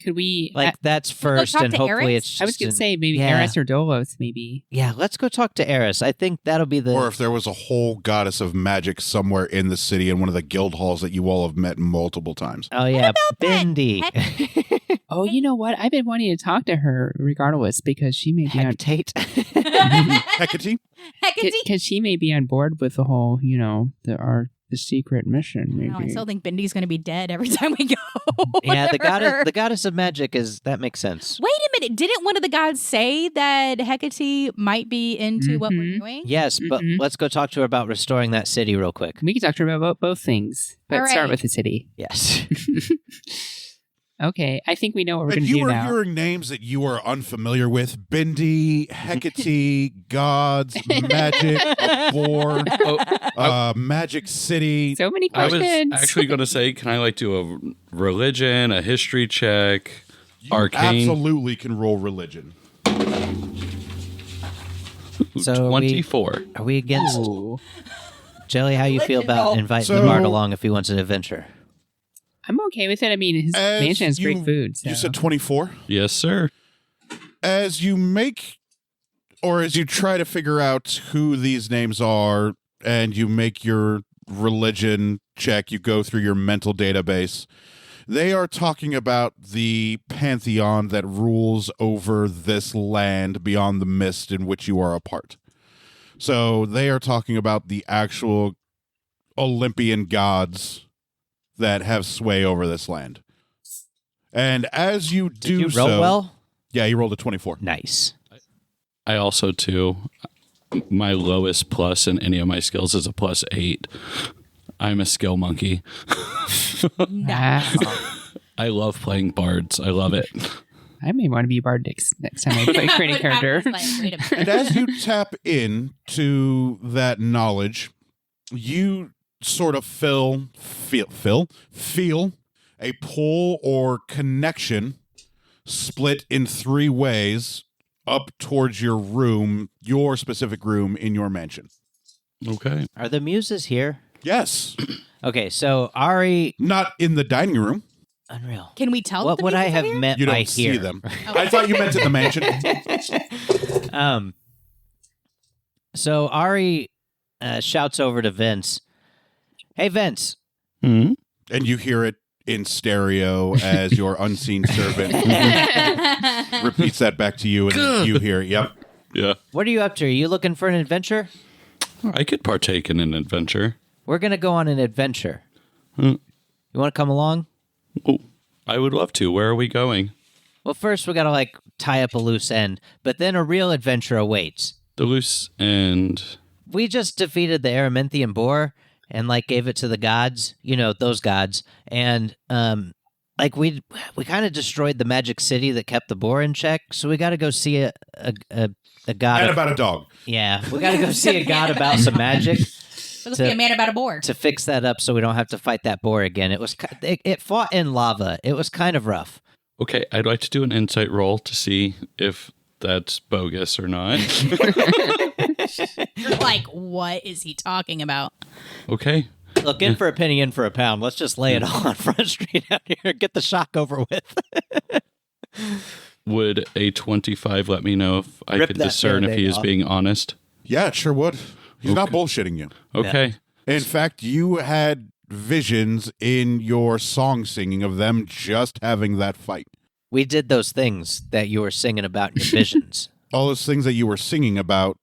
Could we? That's go first, talk and to hopefully Eris? it's just I was gonna an- say maybe yeah. Eris or Dolos, maybe. Yeah, let's go talk to Eris. I think that'll be the. Or if there was a whole goddess of magic somewhere in the city in one of the guild halls that you all have met multiple times. Oh yeah, about that? Bindi. Oh, you know what? I've been wanting to talk to her regardless because she may be on Hecate. Hecate? Hecate? because she may be on board with the whole, the secret mission. Maybe. No, I still think Bindy's going to be dead every time we go. Yeah, the there. goddess of magic that makes sense. Wait a minute. Didn't one of the gods say that Hecate might be into what we're Mhm. doing? Yes, but Mhm. let's go talk to her about restoring that city real quick. We can talk to her about both things, but All start right. with the city. Yes. Okay, I think we know what we're And going to you do are now. hearing names that you are unfamiliar with. Bindi, Hecate, gods, magic, a boar, magic city. So many I questions. was actually going to say, can I do a religion, a history check, You arcane? absolutely can roll religion. So 24. Are we against Ooh. Jelly? How you feel about inviting So- the Bard along if he wants an adventure? I'm okay with it. I mean, his As mansion has great food. So. You said 24. Yes, sir. As you make, or as you try to figure out who these names are, and you make your religion check, you go through your mental database. They are talking about the pantheon that rules over this land beyond the mist in which you are a part. So they are talking about the actual Olympian gods that have sway over this land. And as you Did you roll so, well? yeah, you rolled a 24. Nice. I also, too, my lowest plus in any of my skills is a +8. I'm a skill monkey. Nice. Wow. I love playing bards. I love it. I may want to be a bard next time I play create a character. Wait a minute. And as you tap into that knowledge, you sort of feel a pull or connection split in 3 ways up towards your room, your specific room in your mansion. Okay. Are the muses here? Yes. Okay, so Ari, Not in the dining room. unreal. Can we tell? What the would I muses have are here? meant You by don't see here? them. I thought you meant in the mansion. So Ari shouts over to Vince, "Hey, Vince." Hmm? And you hear it in stereo as your unseen servant repeats that back to you, and you hear it. Yep. Yeah. What are you up to? Are you looking for an adventure? I could partake in an adventure. We're going to go on an adventure. Hmm. You want to come along? Oh, I would love to. Where are we going? Well, first we got to tie up a loose end, but then a real adventure awaits. The loose end. We just defeated the Araminthian boar and gave it to the gods, those gods. And we kind of destroyed the magic city that kept the boar in check. So we got to go see a god. And about a dog. Yeah, we got to go see a god about some magic. Let's be a man about a boar. To fix that up so we don't have to fight that boar again. It fought in lava. It was kind of rough. Okay, I'd like to do an insight roll to see if that's bogus or not. You're like, what is he talking about? Okay. Look, in for a penny, in for a pound. Let's just lay it all on Front Street out here and get the shock over with. Would a 25 let me know if I Rip could that discern if he Band-Aid is off. being honest? Yeah, it sure would. He's not bullshitting you. Okay. In fact, you had visions in your song singing of them just having that fight. We did those things that you were singing about in your visions. All those things that you were singing about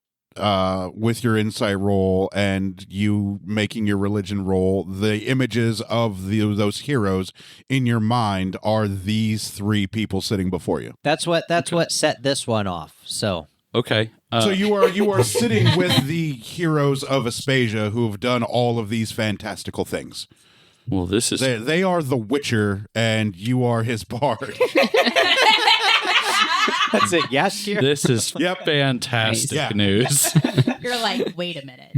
with your insight roll and you making your religion roll, the images of those heroes in your mind are these 3 people sitting before you. That's what set this one off. So Okay. So you are sitting with the heroes of Aspasia who have done all of these fantastical things. Well, this is They are the Witcher, and you are his bard. that's it. Yes, dear. this is Yep. fantastic Yeah. news. You're like, wait a minute.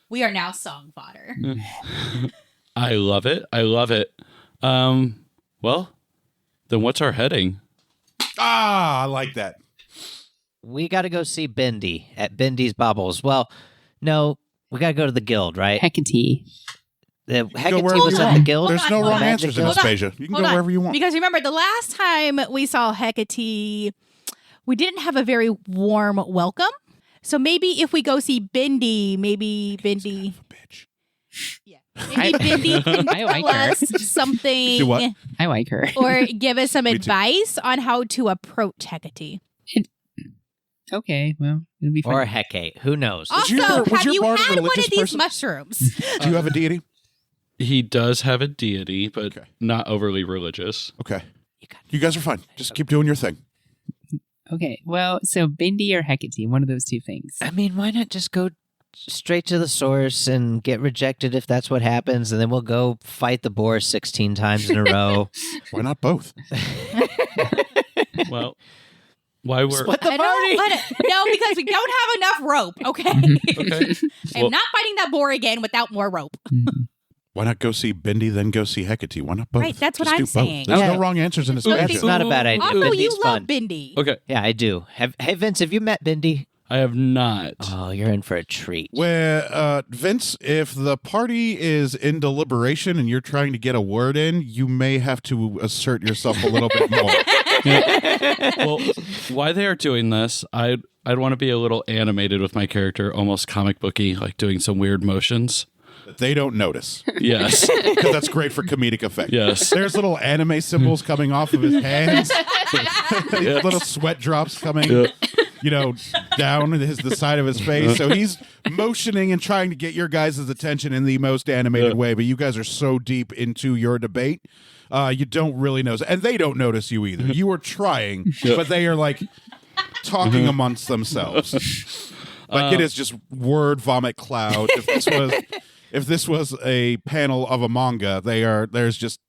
We are now song fodder. I love it. I love it. Well, then what's our heading? I like that. We got to go see Bendy at Bendy's Baubles. Well, no, we got to go to the guild, right? Hecate. The Go Hecate wherever was you at want. the guild. There's no Hold on, wrong hold on. answers in Hold on. Aspasia. You can Hold go on. wherever you want. Because remember, the last time we saw Hecate, we didn't have a very warm welcome. So maybe if we go see Bindi, maybe Bindi. Bitch. Yeah. Maybe Bindi can I like tell her. us something Do what? I like her. or give us some Me too. advice on how to approach Hecate. Okay, well, it'll be fun. Or Hecate. Who knows? Also, your- was have your you bard a had one of religious these person? mushrooms? Do you have a deity? He does have a deity, but Okay. not overly religious. Okay. You guys are fine. Just keep doing your thing. Okay, well, so Bindi or Hecate, one of those two things. I mean, why not just go straight to the source and get rejected if that's what happens, and then we'll go fight the boar 16 times in a row. Why not both? Well, why we're Split the I party. no, because we don't have enough rope. Okay, okay. I'm Well, not fighting that boar again without more rope. Why not go see Bindi, then go see Hecate? Why not both? Right, that's what Just I'm do both. saying. There's Yeah. no wrong answers in That's Aspasia. not a bad idea. Also, Bindi's you love fun. Bindi. okay. Yeah, I do. Hey, Vince, have you met Bindi? I have not. Oh, you're in for a treat. Where, Vince, if the party is in deliberation and you're trying to get a word in, you may have to assert yourself a little bit more. Well, why they are doing this, I'd want to be a little animated with my character, almost comic booky, like doing some weird motions. That they don't notice. Yes. Because that's great for comedic effect. Yes. There's little anime symbols coming off of his hands. Little sweat drops coming, down the side of his face. So he's motioning and trying to get your guys' attention in the most animated way, but you guys are so deep into your debate, you don't really notice. And they don't notice you either. You are trying, but they are like talking amongst themselves. Like it is just word vomit cloud. If this was a panel of a manga, there's just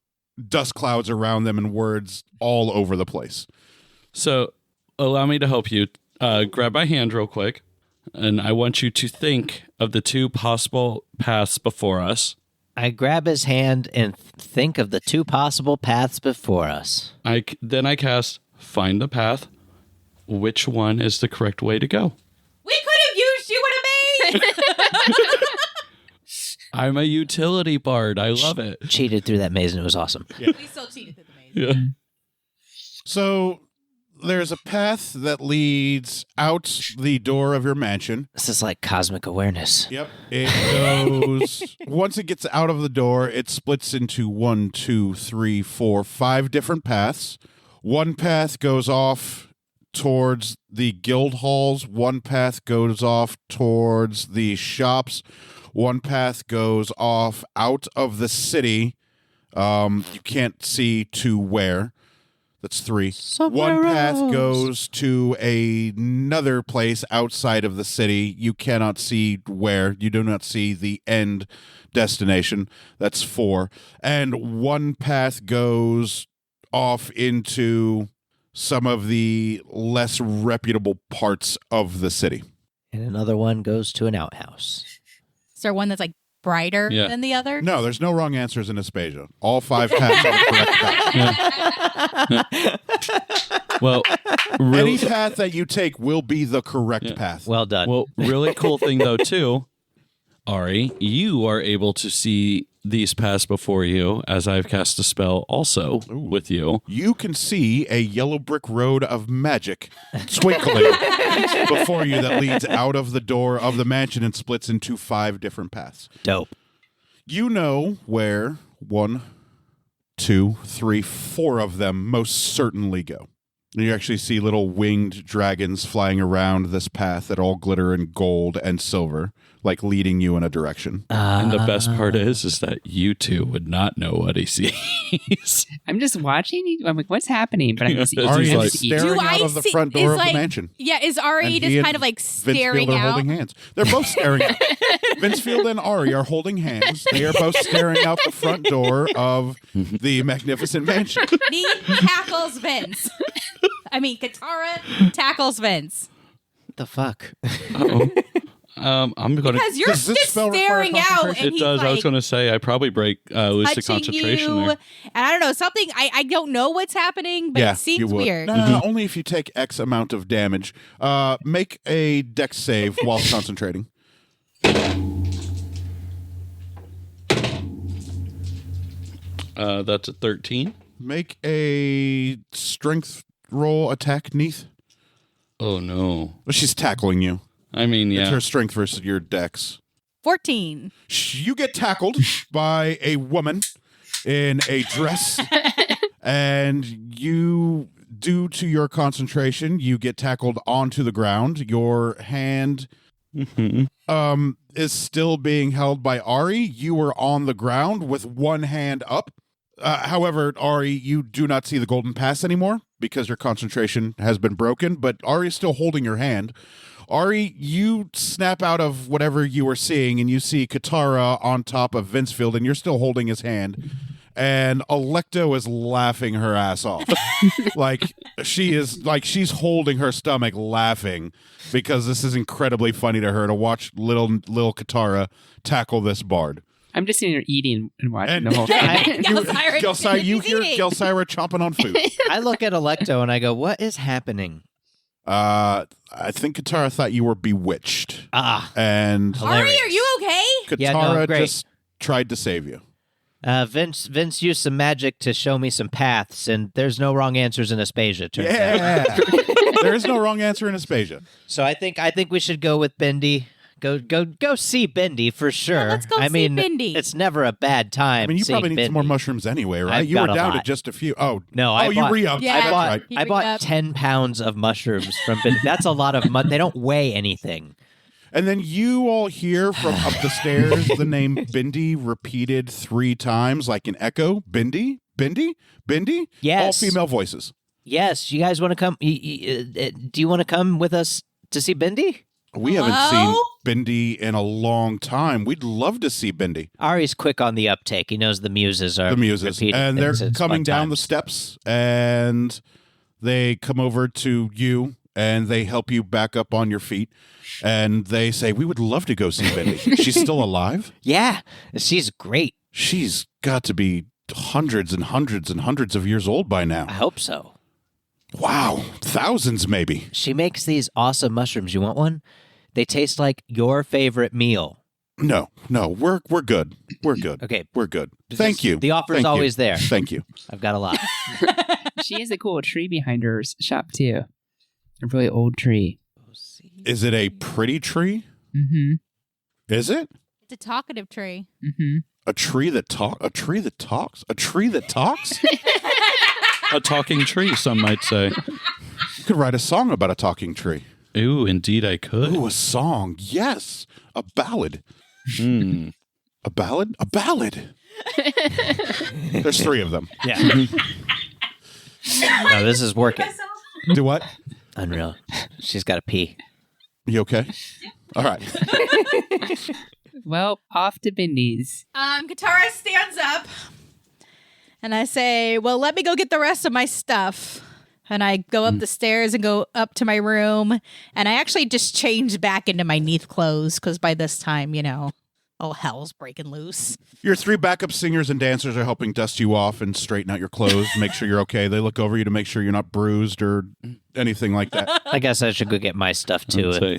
dust clouds around them and words all over the place. So allow me to help you. Grab my hand real quick, and I want you to think of the two possible paths before us. I grab his hand and think of the two possible paths before us. Then I cast Find the Path. Which one is the correct way to go? We could have used you in a maze. I'm a utility bard. I love it. Cheated through that maze and it was awesome. We still cheated through the maze. Yeah. So there's a path that leads out the door of your mansion. This is like cosmic awareness. Yep. It goes, once it gets out of the door, it splits into 1, 2, 3, 4, 5 different paths. One path goes off towards the guild halls. One path goes off towards the shops. One path goes off out of the city. You can't see to where. That's 3. One path goes to another place outside of the city. You cannot see where. You do not see the end destination. That's 4. And one path goes off into some of the less reputable parts of the city. And another one goes to an outhouse. Is there one that's like brighter than the other? No, there's no wrong answers in Aspasia. All 5 paths are the correct path. Well, Any path that you take will be the correct path. Well done. Well, really cool thing though too, Ari, you are able to see these paths before you as I've cast a spell also with you. You can see a yellow brick road of magic twinkling before you that leads out of the door of the mansion and splits into 5 different paths. Dope. You know where 1, 2, 3, 4 of them most certainly go. And you actually see little winged dragons flying around this path that all glitter in gold and silver, like leading you in a direction. And the best part is that you two would not know what he sees. I'm just watching. I'm like, what's happening? But I'm just Ari He's is like- staring out of the front door of the mansion. Yeah, is Ari And he just and kind of like Vincefield staring are out? holding hands. They're both staring out. Vincefield and Ari are holding hands. They are both staring out the front door of the magnificent mansion. He tackles Vince. I mean, Katara tackles Vince. What the fuck? Uh-oh. I'm going to... Because you're Does this just spell require staring out. concentration? And It does. He's I was like, going to say I probably lose the touching concentration you. there. And I don't know, something, I don't know what's happening, but Yeah, it seems you would. weird. No, only if you take X amount of damage. Make a dex save while concentrating. That's a 13. Make a strength roll attack, Neath. Oh, no. Well, she's tackling you. I mean, It's yeah. her strength versus your dex. 14. You get tackled by a woman in a dress, and you, due to your concentration, you get tackled onto the ground. Your hand is still being held by Ari. You were on the ground with one hand up. However, Ari, you do not see the golden pass anymore because your concentration has been broken, but Ari is still holding your hand. Ari, you snap out of whatever you were seeing, and you see Katara on top of Vincefield, and you're still holding his hand. And Alecto is laughing her ass off. She's holding her stomach laughing because this is incredibly funny to her to watch little Katara tackle this bard. I'm just sitting here eating and watching And the whole thing. Gelsira, you hear eating. Gelsira chomping on food. I look at Alecto and I go, what is happening? I think Katara thought you were bewitched. And Ari, are you okay? Katara Yeah, no, great. just tried to save you. Vince used some magic to show me some paths, and there's no wrong answers in Aspasia. Turns out. Yeah. There is no wrong answer in Aspasia. So I think we should go with Bendy. Go see Bendy for sure. let's go I see mean, Bendy. it's never a bad time. I mean, you seeing probably need some more Bendy. mushrooms anyway, right? I've You were got a down lot. to just a few. Oh, No, I you bought- re-upped. Yeah. That's right. He I bought re-upped. 10 pounds of mushrooms from Bendy. That's a lot of They don't weigh anything. And then you all hear from up the stairs the name Bindi repeated 3 times like an echo. Bindi? Bindi? Bindi? Yes. All female voices. Yes, you guys want to come? Do you want to come with us to see Bendy? We haven't Hello? seen Bindi in a long time. We'd love to see Bindi. Ari's quick on the uptake. He knows the muses are The muses. repeating And they're things. It's coming fun down the times. steps, and they come over to you, and they help you back up on your feet. And they say, we would love to go see Bindi. She's still alive? Yeah, she's great. She's got to be hundreds and hundreds and hundreds of years old by I now. hope so. Wow. Thousands, maybe. She makes these awesome mushrooms. You want one? They taste like your favorite meal. No, we're good. We're good. Okay. We're good. Thank you. The offer's Thank you. always there. Thank you. I've got a lot. She has a cool tree behind her shop too. A really old tree. Is it a pretty tree? Mm-hmm. Is it? It's a talkative tree. Mm-hmm. A tree that talks? A tree that talks? A tree that talks? A talking tree, some might say. You could write a song about a talking tree. Ooh, indeed I could. Ooh, a song. Yes. A ballad. Hmm. A ballad? A ballad. There's 3 of them. Yeah. No, this is working. Do what? Unreal. She's got to pee. You okay? All right. Well, off to Bindi's. Katara stands up and I say, well, let me go get the rest of my stuff. And I go up the stairs and go up to my room. And I actually just change back into my Neath clothes because by this time, all hell's breaking loose. Your 3 backup singers and dancers are helping dust you off and straighten out your clothes, make sure you're okay. They look over you to make sure you're not bruised or anything like that. I guess I should go get my stuff too. I'd say-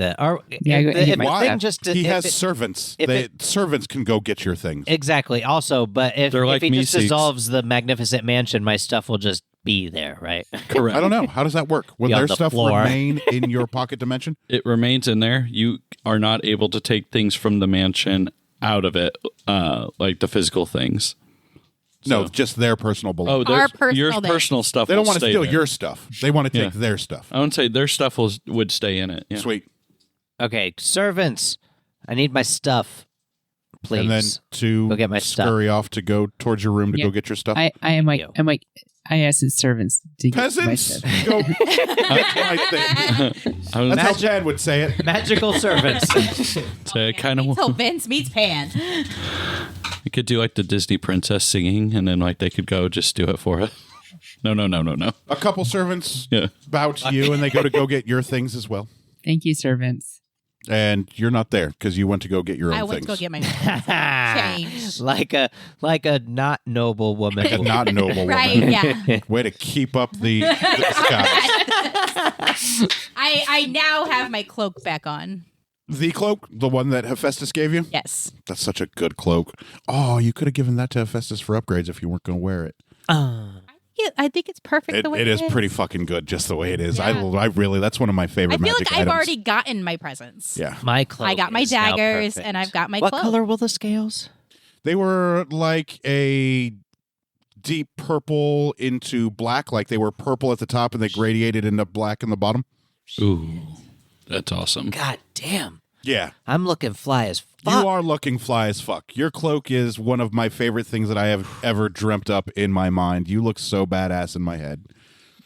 Yeah, go get my Why? stuff. Just He if has it- servants. if Servants can go get your things. exactly. Also, but if They're like he just me-seeks. dissolves the magnificent mansion, my stuff will just be there, right? Correct. I don't know. How does that work? Will Be on their the stuff floor. remain in your pocket dimension? It remains in there. You are not able to take things from the mansion out of it, like the physical things. No, So- just their personal belongings. Our your personal personal stuff. They don't want to steal there. your stuff. They want to take Yeah. their stuff. I would say their stuff would stay in it. Yeah. Sweet. Okay, servants, I need my stuff, please. And then to Go get my stuff. scurry off to go towards your room to Yeah. go get your stuff. I am like, You. I asked his servants to get my Peasants, stuff. go. That's my thing. I was That's how Chad would say it. Magical servants. say I kind of Until Vince meets Pan. you could do like the Disney princess singing, and then like they could go just do it for us. No. A couple servants Yeah. bow to you, and they go get your things as well. Thank you, servants. And you're not there because you went to go get your own I things. went to go get my change. like a not noble woman. A not noble woman. Right, yeah. Way to keep up the disguise. I now have my cloak back on. The cloak, the one that Hephaestus gave you? Yes. That's such a good cloak. Oh, you could have given that to Hephaestus for upgrades if you weren't going to wear it. Yeah, I think it's perfect the way It is pretty fucking good just the way it is. Yeah. I really, that's one of my favorite I feel magic like I've items. already gotten my presents. Yeah. My cloak. I got my is now daggers perfect. and I've got my What cloak. color will the scales? They were like a deep purple into black, like they were purple at the top and they gradiated into black in the bottom. Ooh, that's awesome. God damn. Yeah. I'm looking fly as fuck. You are looking fly as fuck. Your cloak is one of my favorite things that I have ever dreamt up in my mind. You look so badass in my head.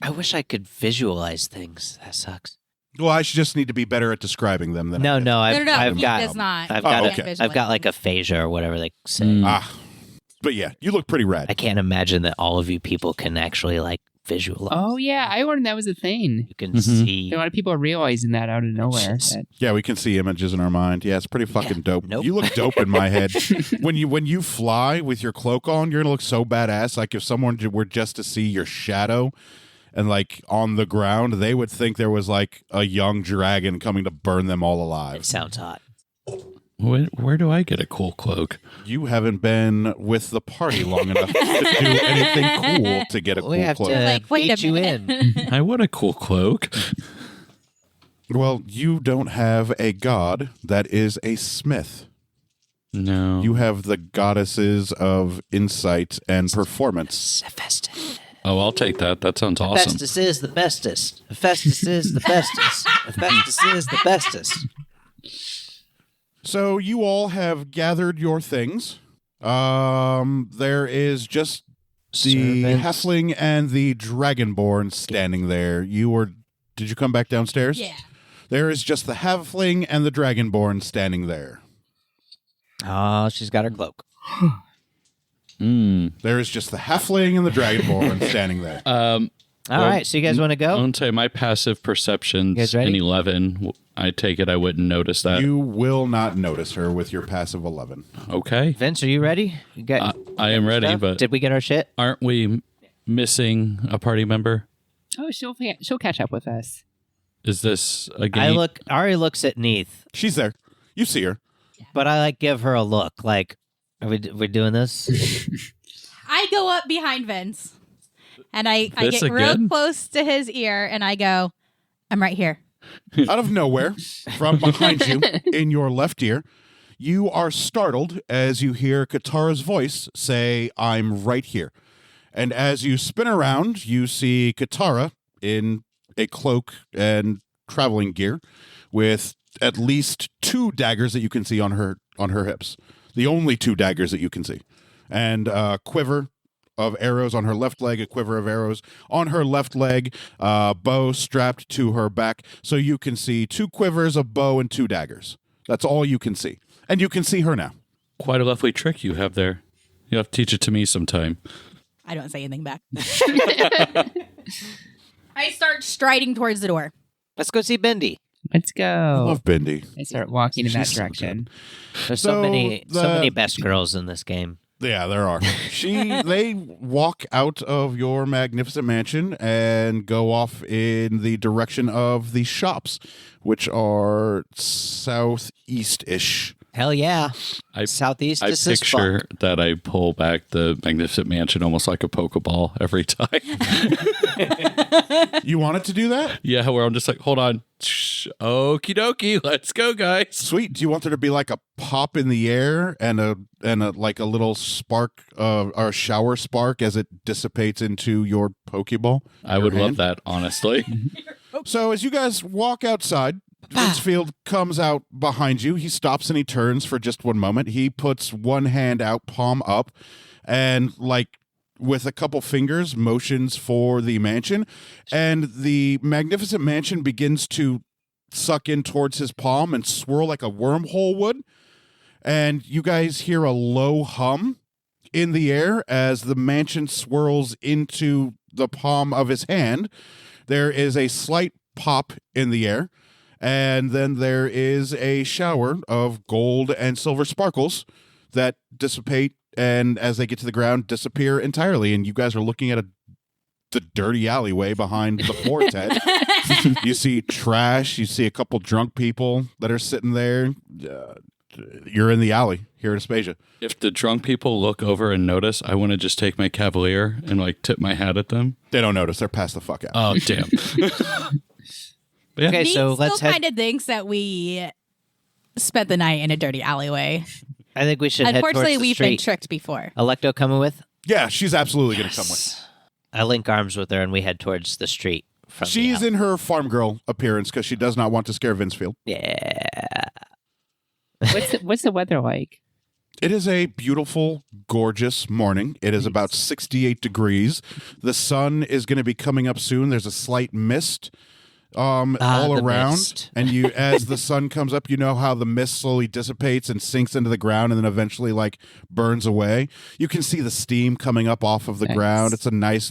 I wish I could visualize things. That sucks. Well, I should just need to be better at describing them than No, I did. no, I've he got does not. I've Oh, got okay. I've got like aphasia or whatever they say. Mm. Ah. But yeah, you look pretty rad. I can't imagine that all of you people can actually like visualize. Oh yeah, I learned that was a thing. You can Mhm. see. A lot of people are realizing that out of nowhere. That- Yeah, we can see images in our mind. Yeah, it's pretty fucking dope. Nope. You look dope in my head. When you fly with your cloak on, you're gonna look so badass. Like if someone were just to see your shadow and like on the ground, they would think there was like a young dragon coming to burn them all It alive. sounds hot. Where do I get a cool cloak? You haven't been with the party long enough to do anything cool to get a We cool have cloak. to Like, wait a beat you minute. in. I want a cool cloak. Well, you don't have a god that is a smith. No. You have the goddesses of insight and performance. Hephaestus. Oh, I'll take that. That sounds awesome. Hephaestus is the bestest. Hephaestus is the bestest. Hephaestus is the bestest. So you all have gathered your things. There is just the Servants. halfling and the dragonborn standing there. Did you come back downstairs? Yeah. There is just the halfling and the dragonborn standing there. Oh, she's got her cloak. There is just the halfling and the dragonborn standing there. All right, so you guys want to I go? won't say my passive perception's You guys ready? an 11. I take it I wouldn't notice that. You will not notice her with your passive 11. Okay. Vince, are you ready? You got I am ready, stuff? but Did we get our shit? aren't we missing a party member? Oh, she'll catch up with us. Is this a game? Ari looks at Neith, She's there. You see her. but I give her a look. Like, are we doing this? I go up behind Vince and I This get real again? close to his ear and I go, I'm right here. Out of nowhere, from behind you, in your left ear, you are startled as you hear Katara's voice say, I'm right here. And as you spin around, you see Katara in a cloak and traveling gear with at least 2 daggers that you can see on her hips. The only 2 daggers that you can see. And a quiver of arrows on her left leg, a quiver of arrows on her left leg, bow strapped to her back. So you can see 2 quivers, a bow, and 2 daggers. That's all you can see. And you can see her now. Quite a lovely trick you have there. You'll have to teach it to me sometime. I don't say anything back. I start striding towards the door. Let's go see Bendy. Let's I go. love Bendy. I start walking in that She's so direction. There's So so many the- best girls in this game. Yeah, there are. They walk out of your magnificent mansion and go off in the direction of the shops, which are southeast-ish. Hell yeah. I- Southeast I is this picture fuck. that I pull back the Magnificent Mansion almost like a Pokeball every time. You wanted to do that? Yeah, where I'm just like, hold on. Shh, okie dokie, let's go, guys. Sweet. Do you want there to be like a pop in the air and a like a little spark or shower spark as it dissipates into your Pokeball? I would Your love hand? that, honestly. So as you guys walk outside, Vince Field comes out behind you. He stops and he turns for just one moment. He puts one hand out, palm up, and like with a couple fingers motions for the mansion. And the magnificent mansion begins to suck in towards his palm and swirl like a wormhole would. And you guys hear a low hum in the air as the mansion swirls into the palm of his hand. There is a slight pop in the air. And then there is a shower of gold and silver sparkles that dissipate, and as they get to the ground, disappear entirely. And you guys are looking at the dirty alleyway behind the fort's head. You see trash. You see a couple drunk people that are sitting there. You're in the alley here at Aspasia. If the drunk people look over and notice, I want to just take my Cavalier and like tip my hat at them. They don't notice. They're passed the fuck out. Oh, damn. But yeah, Okay, He so still let's head. kind of thinks that we spent the night in a dirty alleyway. I think we should head Unfortunately, towards the we've been street. tricked before. Electo coming with? Yeah, she's absolutely going to come with. I link arms with her and we head towards the street. From the She's alley. in her farm girl appearance because she does not want to scare Vince Field. Yeah. What's the weather like? It is a beautiful, gorgeous morning. It is about 68 degrees. The sun is going to be coming up soon. There's a slight mist all the around. mist. And you, as the sun comes up, you know how the mist slowly dissipates and sinks into the ground and then eventually like burns away. You can see the steam coming up off of the Nice. ground. It's a nice,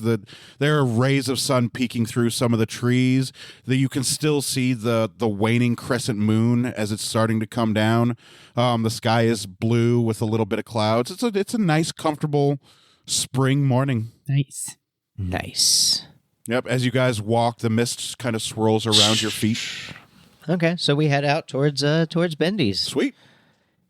there are rays of sun peeking through some of the trees. That you can still see the waning crescent moon as it's starting to come down. The sky is blue with a little bit of clouds. It's a nice, comfortable spring morning. Nice. Nice. Yep. As you guys walk, the mist kind of swirls around your feet. Okay, so we head out towards Bendy's. Sweet.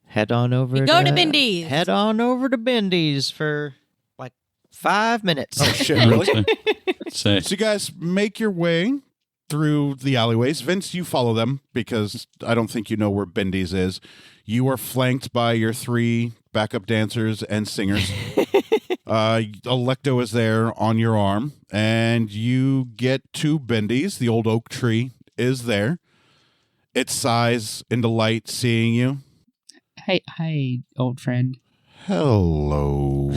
Head on over. We go to Bendy's. Head on over to Bendy's for like 5 minutes. Oh shit! Really? say, So you guys make your way through the alleyways. Vince, you follow them because I don't think you know where Bendy's is. You are flanked by your 3 backup dancers and singers. Electo is there on your arm, and you get to Bendy's. The old oak tree is there. It sighs in delight seeing you. Hi, old friend. Hello.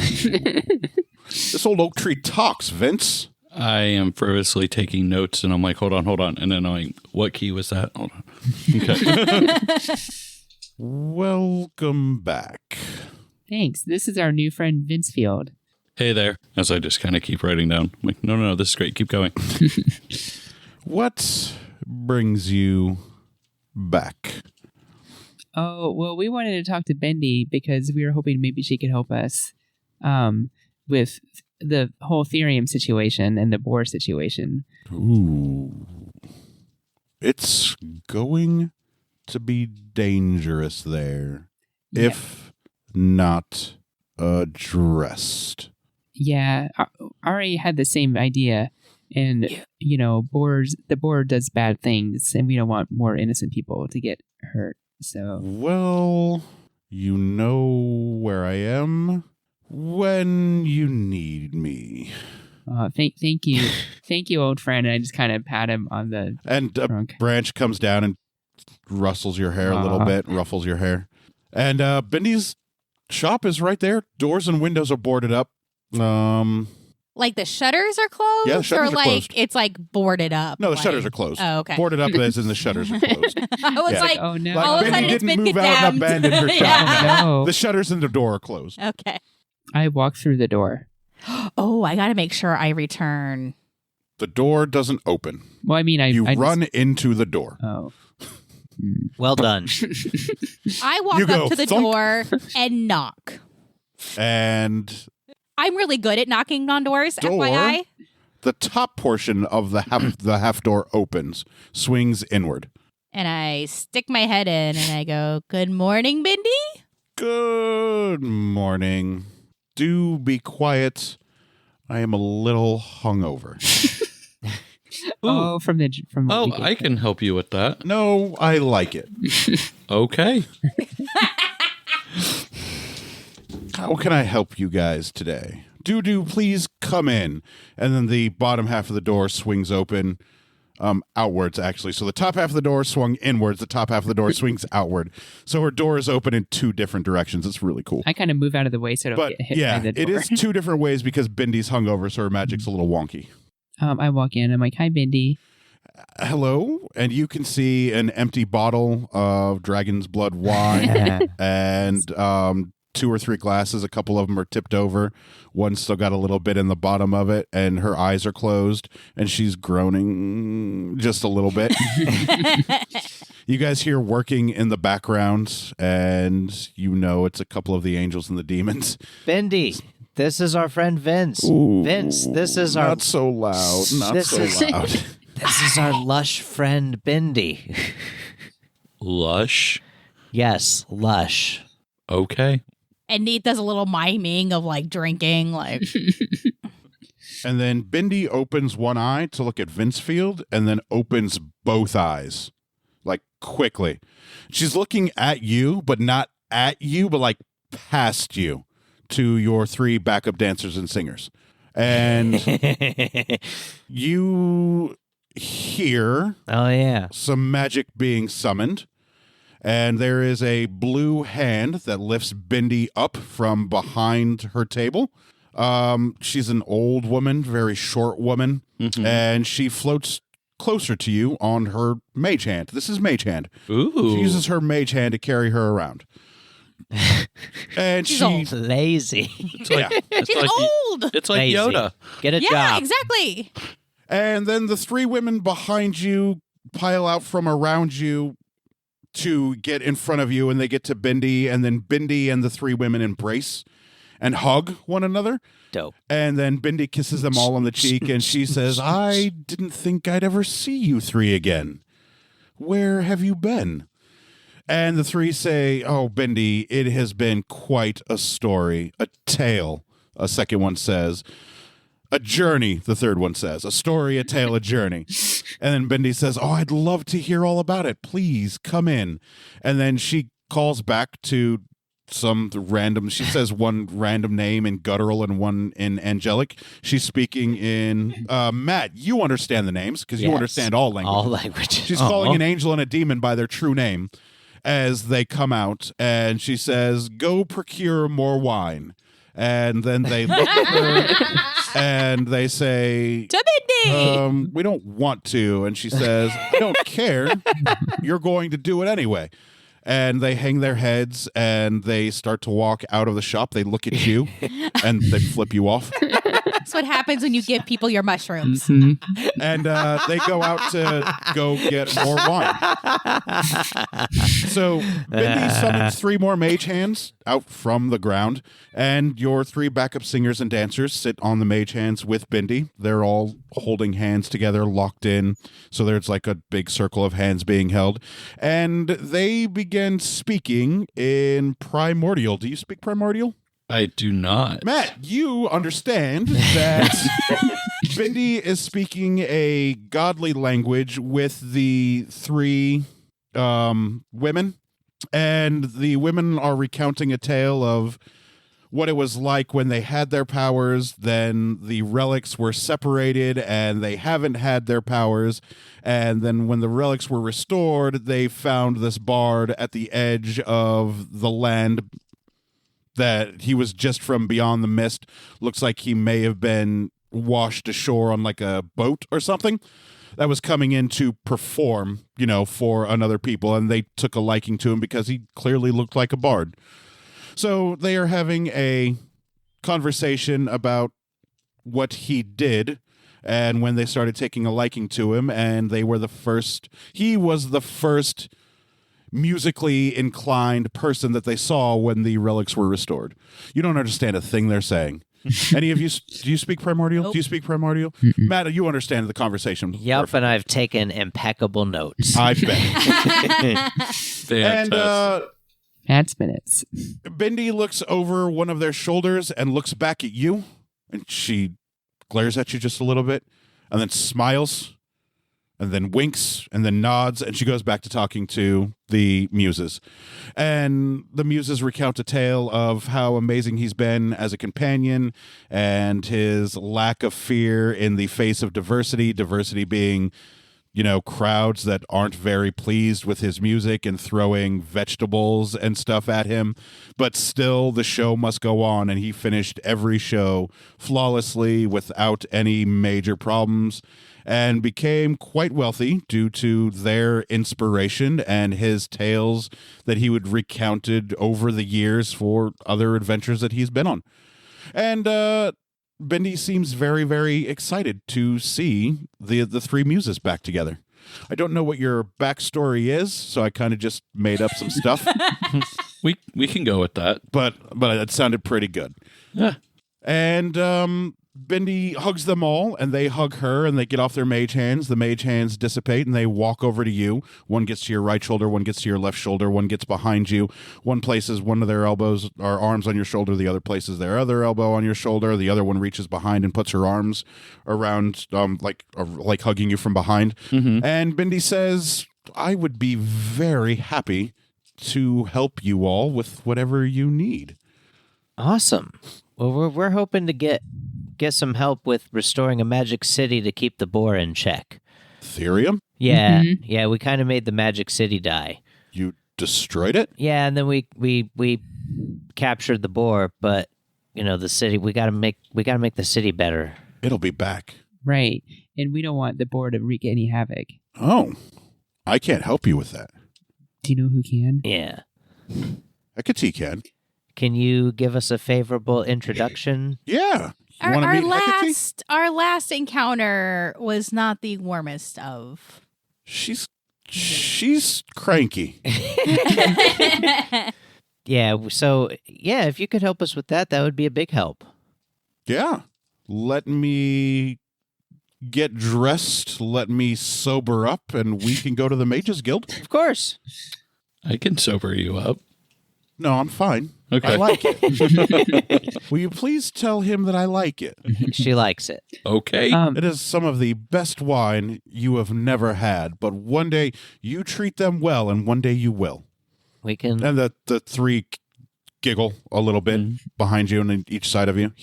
This old oak tree talks, Vince. I am frivolously taking notes and I'm like, hold on. And then I'm like, what key was that? Hold on. Okay. Welcome back. Thanks. This is our new friend Vince Field. Hey there. As I just kind of keep writing down. I'm like, no, this is great. Keep going. What brings you back? Oh, well, we wanted to talk to Bendy because we were hoping maybe she could help us with the whole Therium situation and the Boar situation. Ooh. It's going to be dangerous there if not addressed. Yeah, Ari had the same idea. And, the boar does bad things, and we don't want more innocent people to get hurt. So, Well, you know where I am when you need me. thank you. Thank you, old friend. And I just kind of pat him on the And a trunk. branch comes down and rustles your hair a little bit, ruffles your hair. And Bendy's shop is right there. Doors and windows are boarded up. Like the shutters are closed? Yeah, the shutters or are like closed. it's like boarded up? No, the like- shutters are closed. Oh, okay. Boarded up as in the shutters are closed. Oh, it's Yeah. like, oh, no. Like all of a Bendy sudden it's didn't been move out and condemned. abandon her shop. Yeah. No. The shutters and the door are closed. Okay. I walk through the door. Oh, I got to make sure I return. The door doesn't open. Well, I mean, I You I just- run into the door. Oh. Well done. I walk You go up to the thunk. door and knock. And I'm really good at knocking on doors, Door? FYI. the top portion of the half door opens, swings inward. And I stick my head in and I go, "Good morning, Bindi." Good morning. Do be quiet. I am a little hungover. Oh, from what we I get. can help you with that. No, I like it. Okay. How can I help you guys today? Do please come in. And then the bottom half of the door swings open, outwards actually. So the top half of the door swung inwards. The top half of the door swings outward. So her door is open in two different directions. It's really cool. I kind of move out of the way so I don't But get hit yeah, by the door. it is two different ways because Bindy's hungover, so her magic's a little wonky. I walk in. I'm like, "Hi, Bendy." Hello, and you can see an empty bottle of dragon's blood wine and 2 or 3 glasses. A couple of them are tipped over. One's still got a little bit in the bottom of it, and her eyes are closed, and she's groaning just a little bit. You guys hear working in the background, and you know it's a couple of the angels and the demons. Bendy, this is our friend Vince. Ooh, Vince, this is our Not so loud. Not This so is- loud. this is our lush friend Bendy. Lush. Yes, lush. Okay. And Nate does a little miming of like drinking, like And then Bindi opens one eye to look at Vincefield and then opens both eyes, like quickly. She's looking at you, but not at you, but like past you to your 3 backup dancers and singers. And you hear Oh yeah. some magic being summoned. And there is a blue hand that lifts Bindi up from behind her table. She's an old woman, very short woman, and she floats closer to you on her mage hand. This is mage hand. Ooh. She uses her mage hand to carry her around. And She's she, old. Lazy. It's like, it's she's like, old. It's like Lazy. Yoda. Get a Yeah, job. exactly. and then the 3 women behind you pile out from around you to get in front of you, and they get to Bindi, and then Bindi and the 3 women embrace and hug one another. Dope. And then Bindi kisses them all on the cheek, and she says, "I didn't think I'd ever see you 3 again. Where have you been?" And the 3 say, "Oh, Bindi, it has been quite a story, a tale," a second one says. "A journey," the third one says. "A story, a tale, a journey." And then Bindi says, "Oh, I'd love to hear all about it. Please come in." And then she calls back to some random, she says one random name in guttural and one in angelic. She's speaking in, Matt, you understand the names because you Yes. understand all languages. All languages. She's calling an angel and a demon by their true name as they come out. And she says, "Go procure more wine." And then they look at her and they say, To We don't want to. And she says, I don't care. You're going to do it anyway. And they hang their heads and they start to walk out of the shop. They look at you and they flip you off. That's what happens when you give people your mushrooms. And they go out to go get more wine. So Bindi summons 3 more mage hands out from the ground, and your 3 backup singers and dancers sit on the mage hands with Bindi. They're all holding hands together, locked in, so there's like a big circle of hands being held. And they begin speaking in Primordial. Do you speak Primordial? I do not. Matt, you understand that Bindi is speaking a godly language with the 3 women, and the women are recounting a tale of what it was like when they had their powers, then the relics were separated and they haven't had their powers, and then when the relics were restored, they found this bard at the edge of the land that he was just from beyond the mist. Looks like he may have been washed ashore on like a boat or something that was coming in to perform, for another people. And they took a liking to him because he clearly looked like a bard. So they are having a conversation about what he did and when they started taking a liking to him. And he was the first musically inclined person that they saw when the relics were restored. You don't understand a thing they're saying. Any of you, do you speak Primordial? Nope. Do you speak Primordial? Matt, you understand the conversation. Yep, Perfect. and I've taken impeccable notes. I bet. Fantastic. And That's minutes. Bindi looks over one of their shoulders and looks back at you, and she glares at you just a little bit, and then smiles, and then winks, and then nods, and she goes back to talking to the muses. And the muses recount a tale of how amazing he's been as a companion and his lack of fear in the face of diversity being, crowds that aren't very pleased with his music and throwing vegetables and stuff at him. But still, the show must go on, and he finished every show flawlessly without any major problems, and became quite wealthy due to their inspiration and his tales that he would recounted over the years for other adventures that he's been on. And Bindi seems very, very excited to see the 3 muses back together. I don't know what your backstory is, so I kind of just made up some stuff. We can go with that. But it sounded pretty good. Yeah. And Bindi hugs them all, and they hug her, and they get off their mage hands. The mage hands dissipate, and they walk over to you. One gets to your right shoulder, one gets to your left shoulder, one gets behind you. One places one of their elbows or arms on your shoulder, the other places their other elbow on your shoulder. The other one reaches behind and puts her arms around, like hugging you from behind. Mm-hmm. And Bindi says, I would be very happy to help you all with whatever you need. Awesome. Well, we're hoping to get some help with restoring a magic city to keep the boar in check. Therium? Yeah, Mhm. yeah, we kind of made the magic city die. You destroyed it? Yeah, and then we captured the boar, but the city, we gotta make the city better. It'll be back. Right. And we don't want the boar to wreak any havoc. Oh, I can't help you with that. Do you know who can? Yeah. Hecate can. Can you give us a favorable introduction? Yeah. You wanna Our meet Hecate? last encounter was not the warmest of. She's cranky. Yeah, so if you could help us with that would be a big help. Yeah. Let me get dressed. Let me sober up, and we can go to the Mages Guild. Of course. I can sober you up. No, I'm fine. Okay. I like it. Will you please tell him that I like it? She likes it. Okay. It is some of the best wine you have never had, but one day you treat them well, and one day you will. We can. And the 3 giggle a little bit behind you and on each side of you.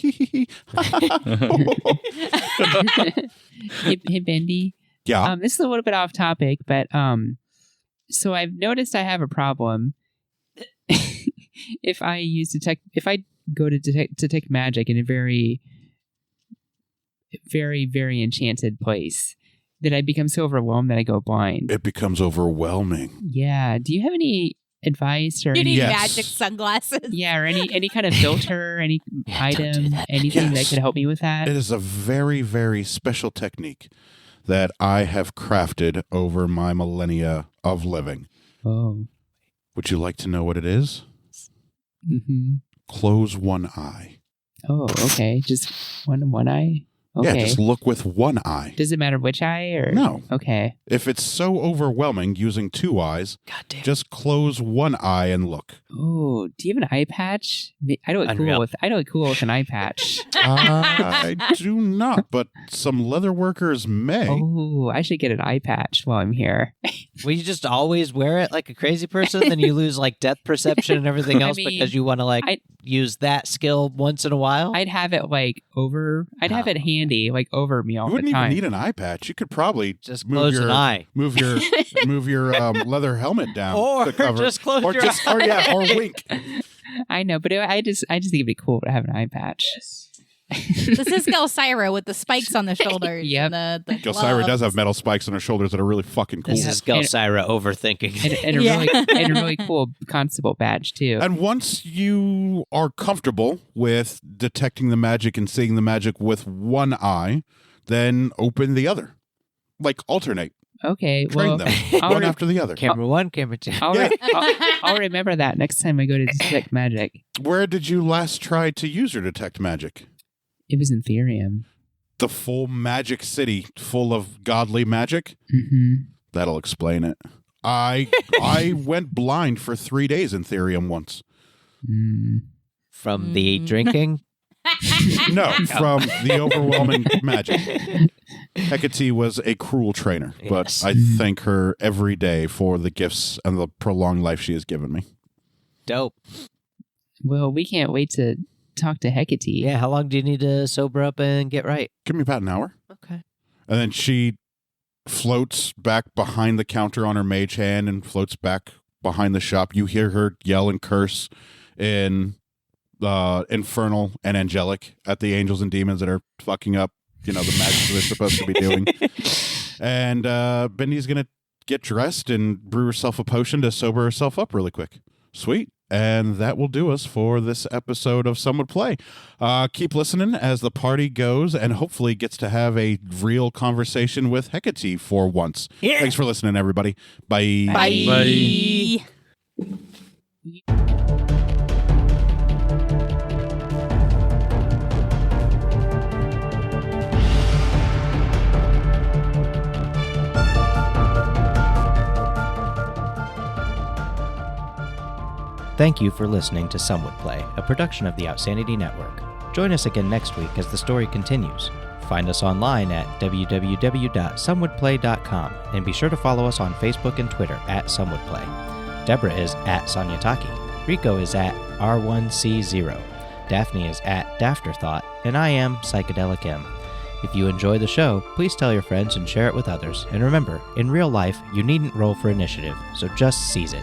Hey, Bendy. Yeah. This is a little bit off topic, but so I've noticed I have a problem. If I go to detect magic in a very very, very enchanted place that I become so overwhelmed that I go blind. It becomes overwhelming. Yeah. Do you have any advice or You any, need Yes. magic sunglasses. yeah, or any kind of filter, any item, anything that Yes. could help me with that? It is a very, very special technique that I have crafted over my millennia of living. Oh. Would you like to know what it is? Mm-hmm. Close one eye. Oh, okay. Just one eye? Okay. Yeah, just look with one eye. Does it matter which eye or No. Okay. If it's so overwhelming using two eyes, God damn. just close one eye and look. Oh, do you have an eye patch? I don't look Unreal. cool with an eye patch. I do not, but some leather workers may. Oh, I should get an eye patch while I'm here. Will you just always wear it like a crazy person? Then you lose like depth perception and everything I else mean, because you want to use that skill once in a while? I'd have it have it handy, like over me all You the wouldn't time. even need an eye patch. You could probably Just move close your an eye. move your leather helmet down Or to cover, just close or your just eye. or wink. I know, but I just think it'd be cool to have an eye patch. This is Gelsira with the spikes on the shoulders. Yep. And the Gelsira does gloves. have metal spikes on her shoulders that are really fucking cool. This is Gelsira overthinking. and Yeah. a really cool constable badge too. And once you are comfortable with detecting the magic and seeing the magic with one eye, then open the other. Like alternate. Okay, Train well, them I'll one re- after the other. Camera 1, camera 2. I'll remember that next time I go to detect magic. Where did you last try to use your detect magic? It was in Therium. The full magic city full of godly magic? Mm-hmm. That'll explain it. I went blind for 3 days in Therium once. Mm. From the drinking? No, from the overwhelming magic. Hecate was a cruel trainer, but Yes. I thank her every day for the gifts and the prolonged life she has given me. Dope. Well, we can't wait to talk to Hecate. Yeah, how long do you need to sober up and get right? Give me about an hour. Okay. And then she floats back behind the counter on her mage hand and floats back behind the shop. You hear her yell and curse in infernal and angelic at the angels and demons that are fucking up, the magic they're supposed to be doing. And Bendy's going to get dressed and brew herself a potion to sober herself up really quick. Sweet. And that will do us for this episode of Some Would Play. Keep listening as the party goes and hopefully gets to have a real conversation with Hecate for once. Yeah. Thanks for listening, everybody. Bye. Bye. Thank you for listening to Some Would Play, a production of the Outsanity Network. Join us again next week as the story continues. Find us online at www.somewouldplay.com and be sure to follow us on Facebook and Twitter at SomeWouldPlay. Deborah is at Sonyataki. Rico is at R1C0. Daphne is at Dafterthought, and I am Psychedelic M. If you enjoy the show, please tell your friends and share it with others. And remember, in real life, you needn't roll for initiative, so just seize it.